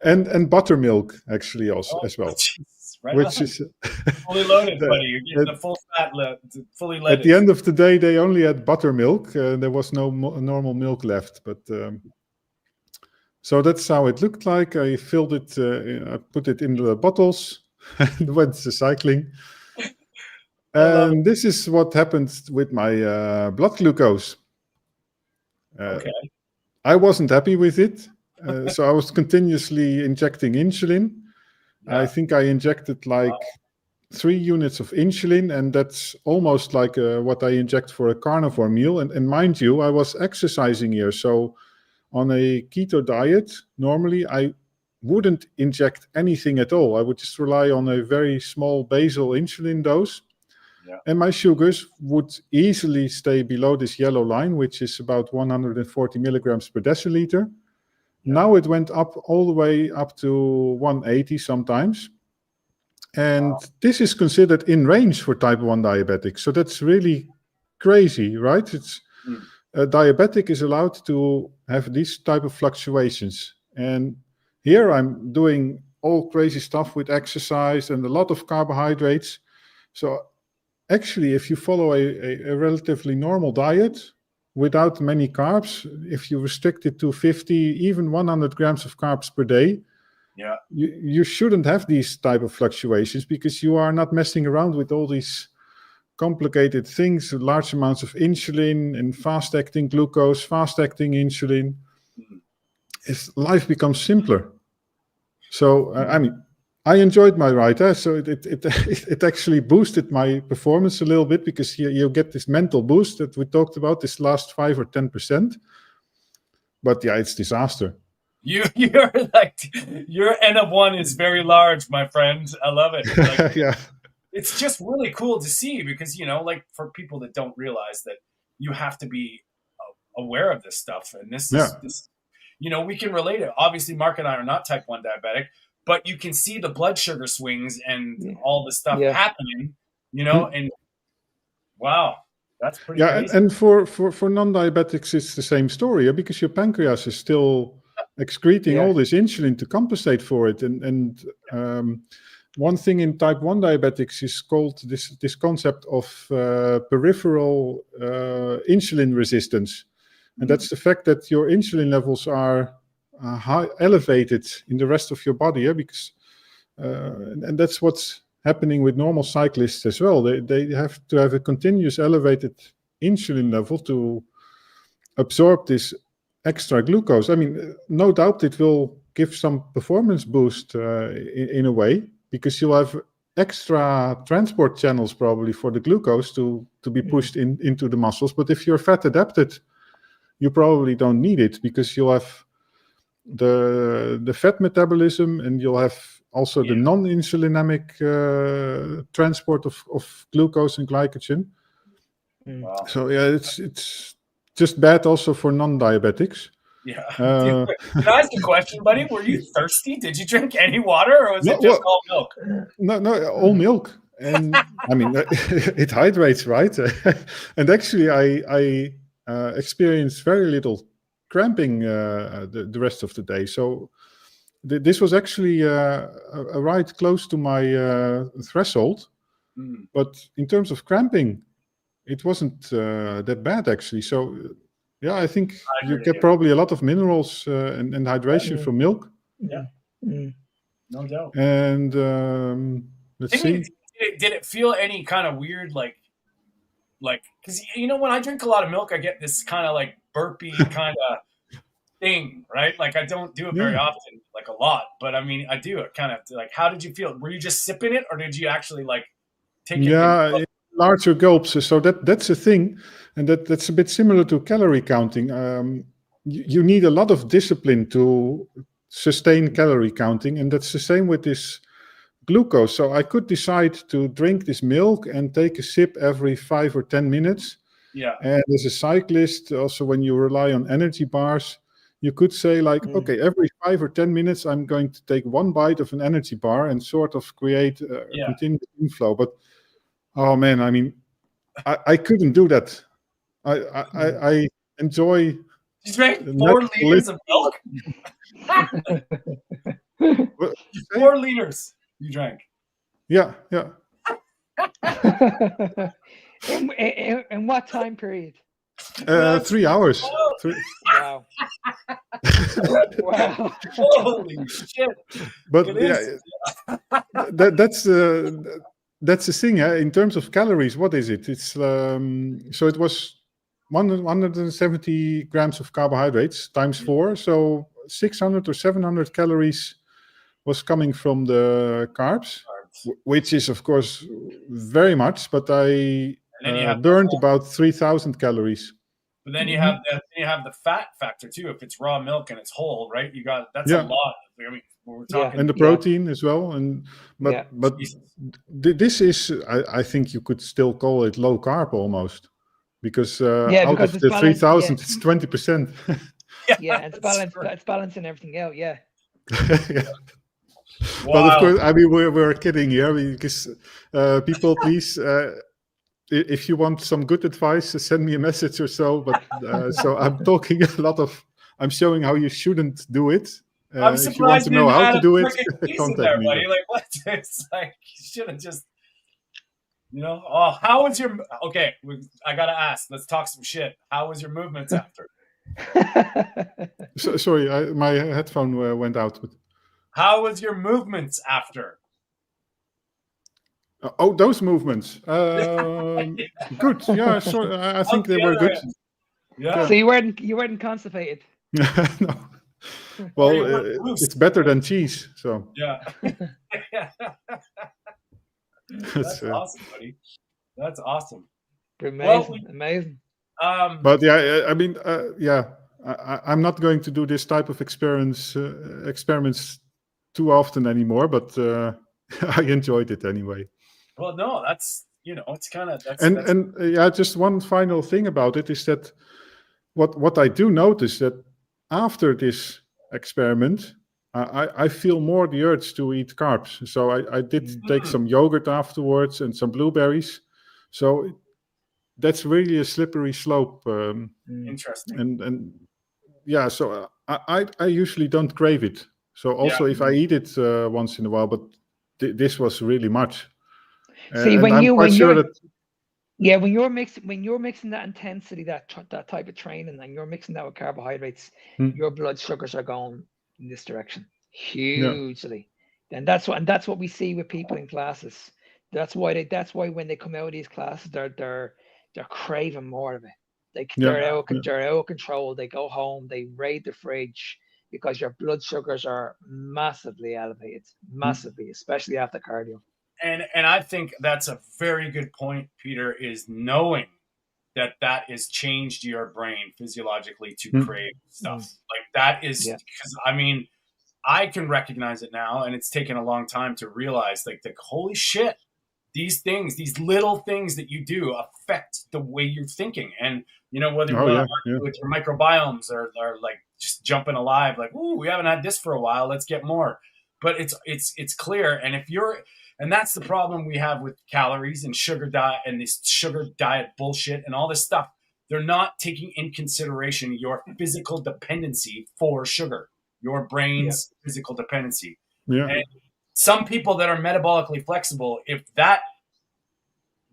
Speaker 6: and buttermilk actually also as well.
Speaker 4: Geez, right,
Speaker 6: which is
Speaker 4: fully loaded, buddy. You're getting the full fat, fully loaded.
Speaker 6: At the end of the day, they only had buttermilk. There was no normal milk left, but. So that's how it looked like. I filled it, I put it in the bottles and went to cycling. And this is what happened with my blood glucose.
Speaker 4: Okay.
Speaker 6: I wasn't happy with it. So I was continuously injecting insulin. Yeah. I think I injected like 3 units of insulin, and that's almost like what I inject for a carnivore meal. And mind you, I was exercising here. So on a keto diet, normally I wouldn't inject anything at all. I would just rely on a very small basal insulin dose. Yeah. And my sugars would easily stay below this yellow line, which is about 140 milligrams per deciliter. Yeah. Now it went up all the way up to 180 sometimes. And this is considered in range for type 1 diabetics. So that's really crazy, right? It's a diabetic is allowed to have these type of fluctuations. And here I'm doing all crazy stuff with exercise and a lot of carbohydrates. So actually, if you follow a relatively normal diet, without many carbs, if you restrict it to 50, even 100 grams of carbs per day,
Speaker 4: Yeah.
Speaker 6: you shouldn't have these type of fluctuations, because you are not messing around with all these complicated things, large amounts of insulin and fast-acting glucose, fast-acting insulin. Life becomes simpler. So, I mean, I enjoyed my ride. So it actually boosted my performance a little bit, because you get this mental boost that we talked about, this last 5 or 10%. But yeah, it's disaster.
Speaker 4: You're like, your N of 1 is very large, my friend. I love it. Like,
Speaker 6: Yeah.
Speaker 4: It's just really cool to see, because, like, for people that don't realize that you have to be aware of this stuff. And this is, we can relate it. Obviously, Mark and I are not type 1 diabetic, but you can see the blood sugar swings and all the stuff happening, and wow, that's pretty crazy.
Speaker 6: And for non-diabetics, it's the same story, because your pancreas is still excreting all this insulin to compensate for it. And one thing in type 1 diabetics is called this concept of peripheral insulin resistance. And that's the fact that your insulin levels are elevated in the rest of your body, because and that's what's happening with normal cyclists as well. They have to have a continuous elevated insulin level to absorb this extra glucose. I mean, no doubt it will give some performance boost in a way, because you'll have extra transport channels probably for the glucose to be pushed into the muscles. But if you're fat adapted, you probably don't need it, because you'll have the fat metabolism, and you'll have also the non-insulinemic transport of glucose and glycogen.
Speaker 4: Wow.
Speaker 6: So yeah, it's just bad also for non-diabetics.
Speaker 4: Yeah. Can I ask a question, buddy? Were you thirsty? Did you drink any water, or was it just all milk?
Speaker 6: No, all milk. And I mean, it hydrates, right? And actually, I experienced very little cramping the rest of the day. So this was actually a ride close to my threshold. But in terms of cramping, it wasn't that bad, actually. So yeah, I think you get probably a lot of minerals and hydration from milk.
Speaker 4: Yeah, no doubt.
Speaker 6: And let's see.
Speaker 4: Did it feel any kind of weird, like, because when I drink a lot of milk, I get this kind of like burpy kind of thing, right? Like, I don't do it very often, like a lot, but I mean, I do it kind of. Like, how did you feel? Were you just sipping it, or did you actually like take it?
Speaker 6: Yeah, larger gulps. So that's a thing, and that's a bit similar to calorie counting. You need a lot of discipline to sustain calorie counting, and that's the same with this glucose. So I could decide to drink this milk and take a sip every 5 or 10 minutes.
Speaker 4: Yeah.
Speaker 6: And as a cyclist, also when you rely on energy bars, you could say like, okay, every 5 or 10 minutes, I'm going to take one bite of an energy bar and sort of create a continuous inflow. But oh man, I mean, I couldn't do that. I enjoy.
Speaker 4: You drank 4 liters of milk. 4 liters you drank.
Speaker 6: Yeah.
Speaker 5: In what time period?
Speaker 6: 3 hours.
Speaker 5: Wow. Wow.
Speaker 4: Holy shit.
Speaker 6: But that's the thing. In terms of calories, what is it? It's so it was 170 grams of carbohydrates times 4. So 600 or 700 calories was coming from the carbs, which is of course very much, but I burned about 3,000 calories.
Speaker 4: But then you have the fat factor too. If it's raw milk and it's whole, right? That's a lot. I mean, we're talking,
Speaker 6: and the protein as well. But this is, I think you could still call it low carb almost, because out of the 3,000, it's 20%.
Speaker 5: And it's balancing everything out. Yeah.
Speaker 6: Wow. But of course, I mean, we're kidding here, because people, please, if you want some good advice, send me a message or so. But so I'm talking a lot of, I'm showing how you shouldn't do it.
Speaker 4: I'm
Speaker 6: if you want to know how to do it,
Speaker 4: contact me.
Speaker 6: Buddy.
Speaker 4: Like, what? It's like, you should have just. You know, oh, how was your? Okay, I gotta ask. Let's talk some shit. How was your movements after?
Speaker 6: Sorry, my headphone went out. But...
Speaker 4: How was your movements after?
Speaker 6: Oh, those movements. Good. Yeah, sure. I think they were good.
Speaker 4: Yeah.
Speaker 5: So you weren't constipated.
Speaker 6: No. Well, it's better than cheese. So
Speaker 4: yeah. That's awesome, buddy. That's awesome.
Speaker 5: Amazing, amazing.
Speaker 6: But yeah, I mean, yeah, I'm not going to do this type of experiments too often anymore. But I enjoyed it anyway.
Speaker 4: Well, no, that's it's kind of
Speaker 6: and yeah, just one final thing about it is that what I do notice that after this experiment, I feel more the urge to eat carbs. So I did take some yogurt afterwards and some blueberries. So that's really a slippery slope.
Speaker 4: Interesting.
Speaker 6: And yeah, so I usually don't crave it. So also if I eat it once in a while, but this was really much.
Speaker 5: See,
Speaker 6: when
Speaker 5: you're mixing that intensity, that type of training, and you're mixing that with carbohydrates, your blood sugars are going in this direction hugely. Yeah. And that's what we see with people in classes. That's why when they come out of these classes, they're craving more of it. They're out of control. They go home, they raid the fridge because your blood sugars are massively elevated, especially after cardio.
Speaker 4: And I think that's a very good point, Peter, is knowing that is changed your brain physiologically to crave stuff. Like that is because I mean, I can recognize it now, and it's taken a long time to realize like holy shit, these things, these little things that you do affect the way you're thinking. And whether you want to argue with your microbiomes or like just jumping alive, like, ooh, we haven't had this for a while, let's get more. But it's clear. And that's the problem we have with calories and sugar diet and this sugar diet bullshit and all this stuff. They're not taking in consideration your physical dependency for sugar, your brain's physical dependency.
Speaker 6: Yeah.
Speaker 4: And some people that are metabolically flexible, if that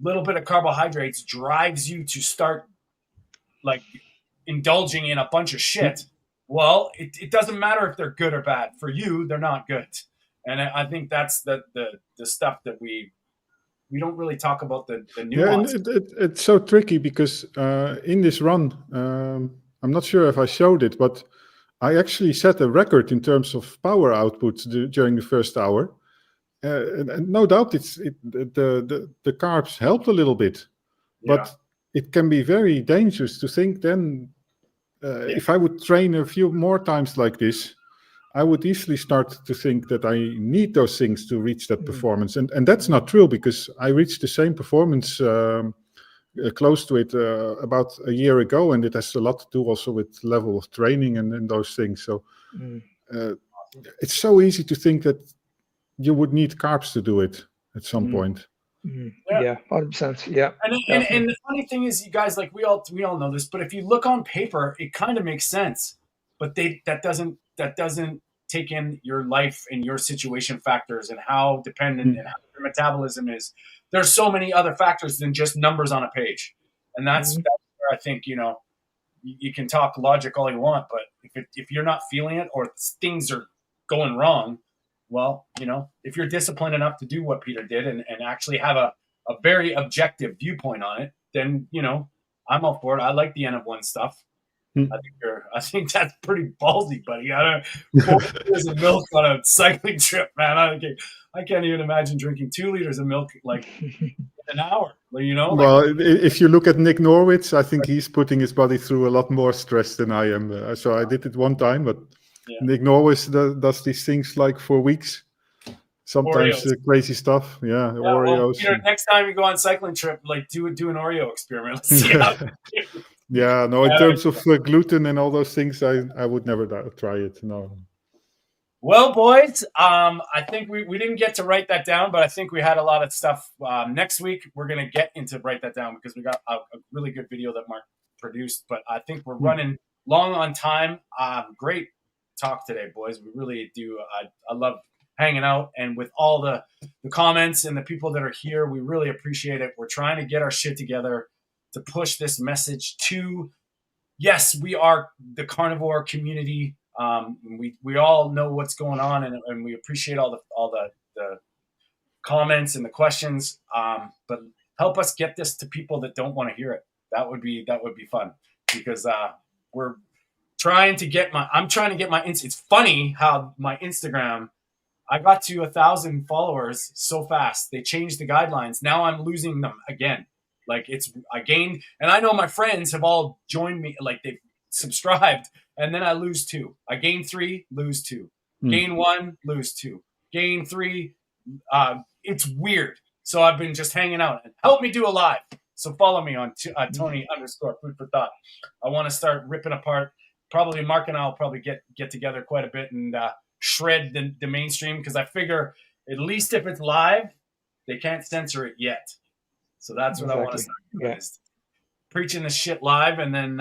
Speaker 4: little bit of carbohydrates drives you to start like indulging in a bunch of shit, well, it doesn't matter if they're good or bad. For you, they're not good. And I think that's the stuff that we don't really talk about the nuance.
Speaker 6: Yeah, and it's so tricky because in this run, I'm not sure if I showed it, but I actually set a record in terms of power output during the first hour. And no doubt the carbs helped a little bit, but it can be very dangerous to think then if I would train a few more times like this, I would easily start to think that I need those things to reach that performance. And that's not true because I reached the same performance close to it about a year ago. And it has a lot to do also with level of training and those things. So it's so easy to think that you would need carbs to do it at some point.
Speaker 5: Yeah, 100%. Yeah.
Speaker 4: And the funny thing is, you guys, like we all know this, but if you look on paper, it kind of makes sense. But that doesn't take in your life and your situation factors and how dependent and how your metabolism is. There's so many other factors than just numbers on a page, and that's where I think you can talk logic all you want, but if you're not feeling it or things are going wrong, well, if you're disciplined enough to do what Peter did and actually have a very objective viewpoint on it, then I'm all for it. I like the N of 1 stuff. I think that's pretty ballsy, buddy. 4 liters of milk on a cycling trip, man. I can't even imagine drinking 2 liters of milk like in an hour.
Speaker 6: Well, if you look at Nick Norwich, I think he's putting his body through a lot more stress than I am. So I did it one time, but Nick Norwich does these things like for weeks. Sometimes crazy stuff. Yeah, Oreos.
Speaker 4: Well, next time you go on cycling trip, like do an Oreo experiment. Let's see how
Speaker 6: Yeah, no, in terms of gluten and all those things, I would never try it. No.
Speaker 4: Well, boys, I think we didn't get to write that down, but I think we had a lot of stuff. Next week, we're going to get into write that down because we got a really good video that Mark produced, but I think we're running long on time. Great talk today, boys. We really do. I love hanging out, and with all the the comments and the people that are here. We really appreciate it. We're trying to get our shit together to push this message to, yes, we are the carnivore community. We all know what's going on, and we appreciate all the comments and the questions. But help us get this to people that don't want to hear it. That would be fun, because we're trying to get I'm trying to get my, it's funny how my Instagram, I got to 1,000 followers so fast. They changed the guidelines. Now I'm losing them again. Like I gained, and I know my friends have all joined me, like they've subscribed, and then I lose 2. I gain 3, lose 2. Gain 1, lose 2. Gain 3. It's weird. So I've been just hanging out. Help me do a live. So follow me on Tony_food for thought. I want to start ripping apart. Probably Mark and I will probably get together quite a bit and shred the mainstream, because I figure at least if it's live, they can't censor it yet. So that's what I want to start doing, is preaching this shit live, and then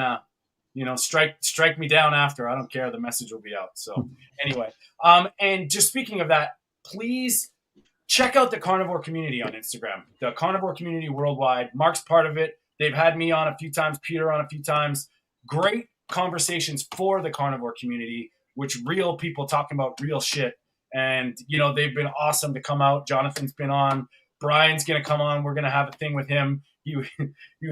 Speaker 4: strike me down after. I don't care. The message will be out. So anyway, and just speaking of that, please check out the Carnivore community on Instagram. The Carnivore community worldwide. Mark's part of it. They've had me on a few times, Peter on a few times. Great conversations for the Carnivore community, which real people talking about real shit. And, they've been awesome to come out. Jonathan's been on. Brian's going to come on. We're going to have a thing with him. He was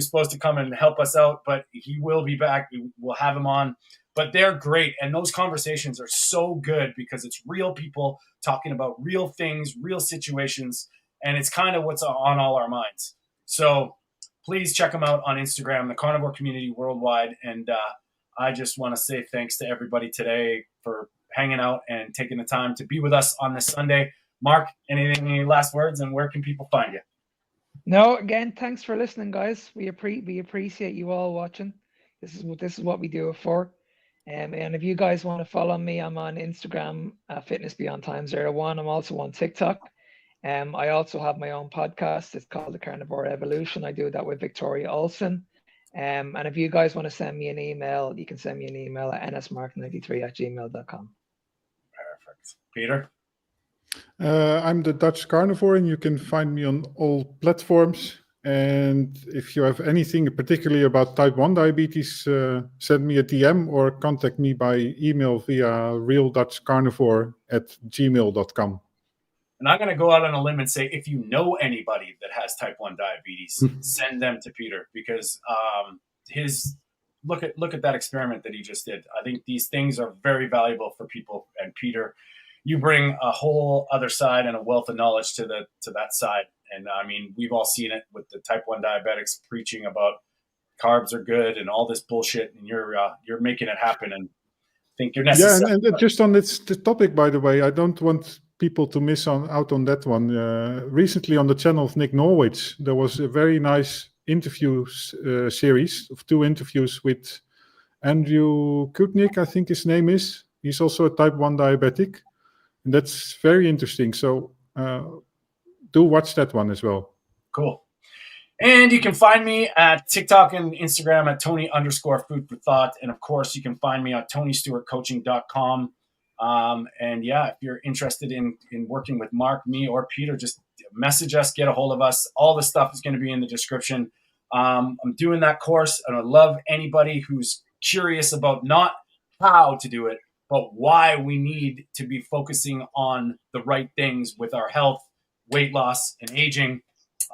Speaker 4: supposed to come and help us out, but he will be back. We'll have him on. But they're great. And those conversations are so good because it's real people talking about real things, real situations. And it's kind of what's on all our minds. So please check them out on Instagram, the Carnivore community worldwide. And I just want to say thanks to everybody today for hanging out and taking the time to be with us on this Sunday. Mark, any last words, and where can people find you?
Speaker 5: No, again, thanks for listening, guys. We appreciate you all watching. This is what we do it for. And if you guys want to follow me, I'm on Instagram, Fitness Beyond Time 01. I'm also on TikTok. I also have my own podcast. It's called The Carnivore Evolution. I do that with Victoria Olsen. And if you guys want to send me an email, you can send me an email at nsmark93@gmail.com.
Speaker 4: Perfect. Peter?
Speaker 6: I'm the Dutch Carnivore, and you can find me on all platforms. And if you have anything particularly about type 1 diabetes, send me a DM or contact me by email via realdutchcarnivore@gmail.com.
Speaker 4: And I'm going to go out on a limb and say, if you know anybody that has type 1 diabetes, send them to Peter, because look at that experiment that he just did. I think these things are very valuable for people. And Peter, you bring a whole other side and a wealth of knowledge to that side. And I mean, we've all seen it with the type 1 diabetics preaching about carbs are good and all this bullshit, and you're making it happen, and think you're necessary.
Speaker 6: Yeah, and just on this topic, by the way, I don't want people to miss out on that one. Recently on the channel of Nick Norwich, there was a very nice interview series of 2 interviews with Andrew Kutnik, I think his name is. He's also a type 1 diabetic. And that's very interesting. So do watch that one as well.
Speaker 4: Cool. And you can find me at TikTok and Instagram at Tony_food for thought. And of course, you can find me at TonyStewartCoaching.com. And yeah, if you're interested in working with Mark, me, or Peter, just message us, get a hold of us. All the stuff is going to be in the description. I'm doing that course, and I love anybody who's curious about not how to do it, but why we need to be focusing on the right things with our health, weight loss, and aging.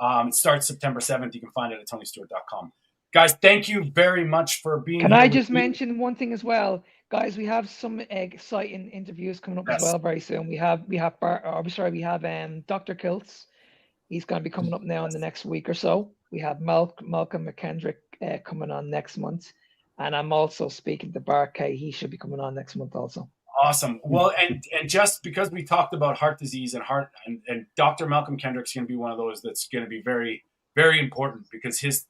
Speaker 4: It starts September 7th. You can find it at TonyStewart.com. Guys, thank you very much for being here.
Speaker 5: Can I just mention one thing as well? Guys, we have some exciting interviews coming up as well very soon. We have Dr. Kiltz. He's going to be coming up now in the next week or so. We have Malcolm McKendrick coming on next month. And I'm also speaking to Barkay. He should be coming on next month also.
Speaker 4: Awesome. Well, and just because we talked about heart disease and Dr. Malcolm Kendrick's going to be one of those that's going to be very, very important, because his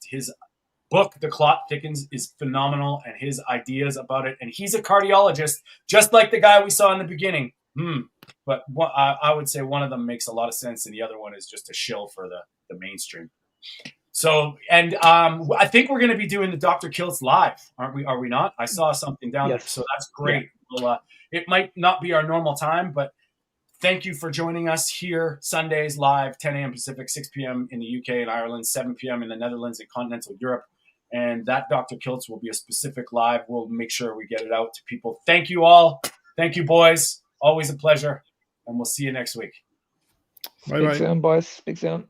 Speaker 4: book, The Clot Thickens, is phenomenal, and his ideas about it. And he's a cardiologist, just like the guy we saw in the beginning. But I would say one of them makes a lot of sense, and the other one is just a shill for the mainstream. So, and I think we're going to be doing the Dr. Kiltz live, aren't we? Are we not? I saw something down there, so that's great. Yeah. Well, it might not be our normal time, but Thank you for joining us here Sundays live, 10 a.m. Pacific, 6 p.m. in the UK and Ireland, 7 p.m. in the Netherlands and continental Europe. And that Dr. Kiltz will be a specific live. We'll make sure we get it out to people. Thank you all. Thank you, boys. Always a pleasure. And we'll see you next week.
Speaker 5: Speak soon, boys. Speak soon.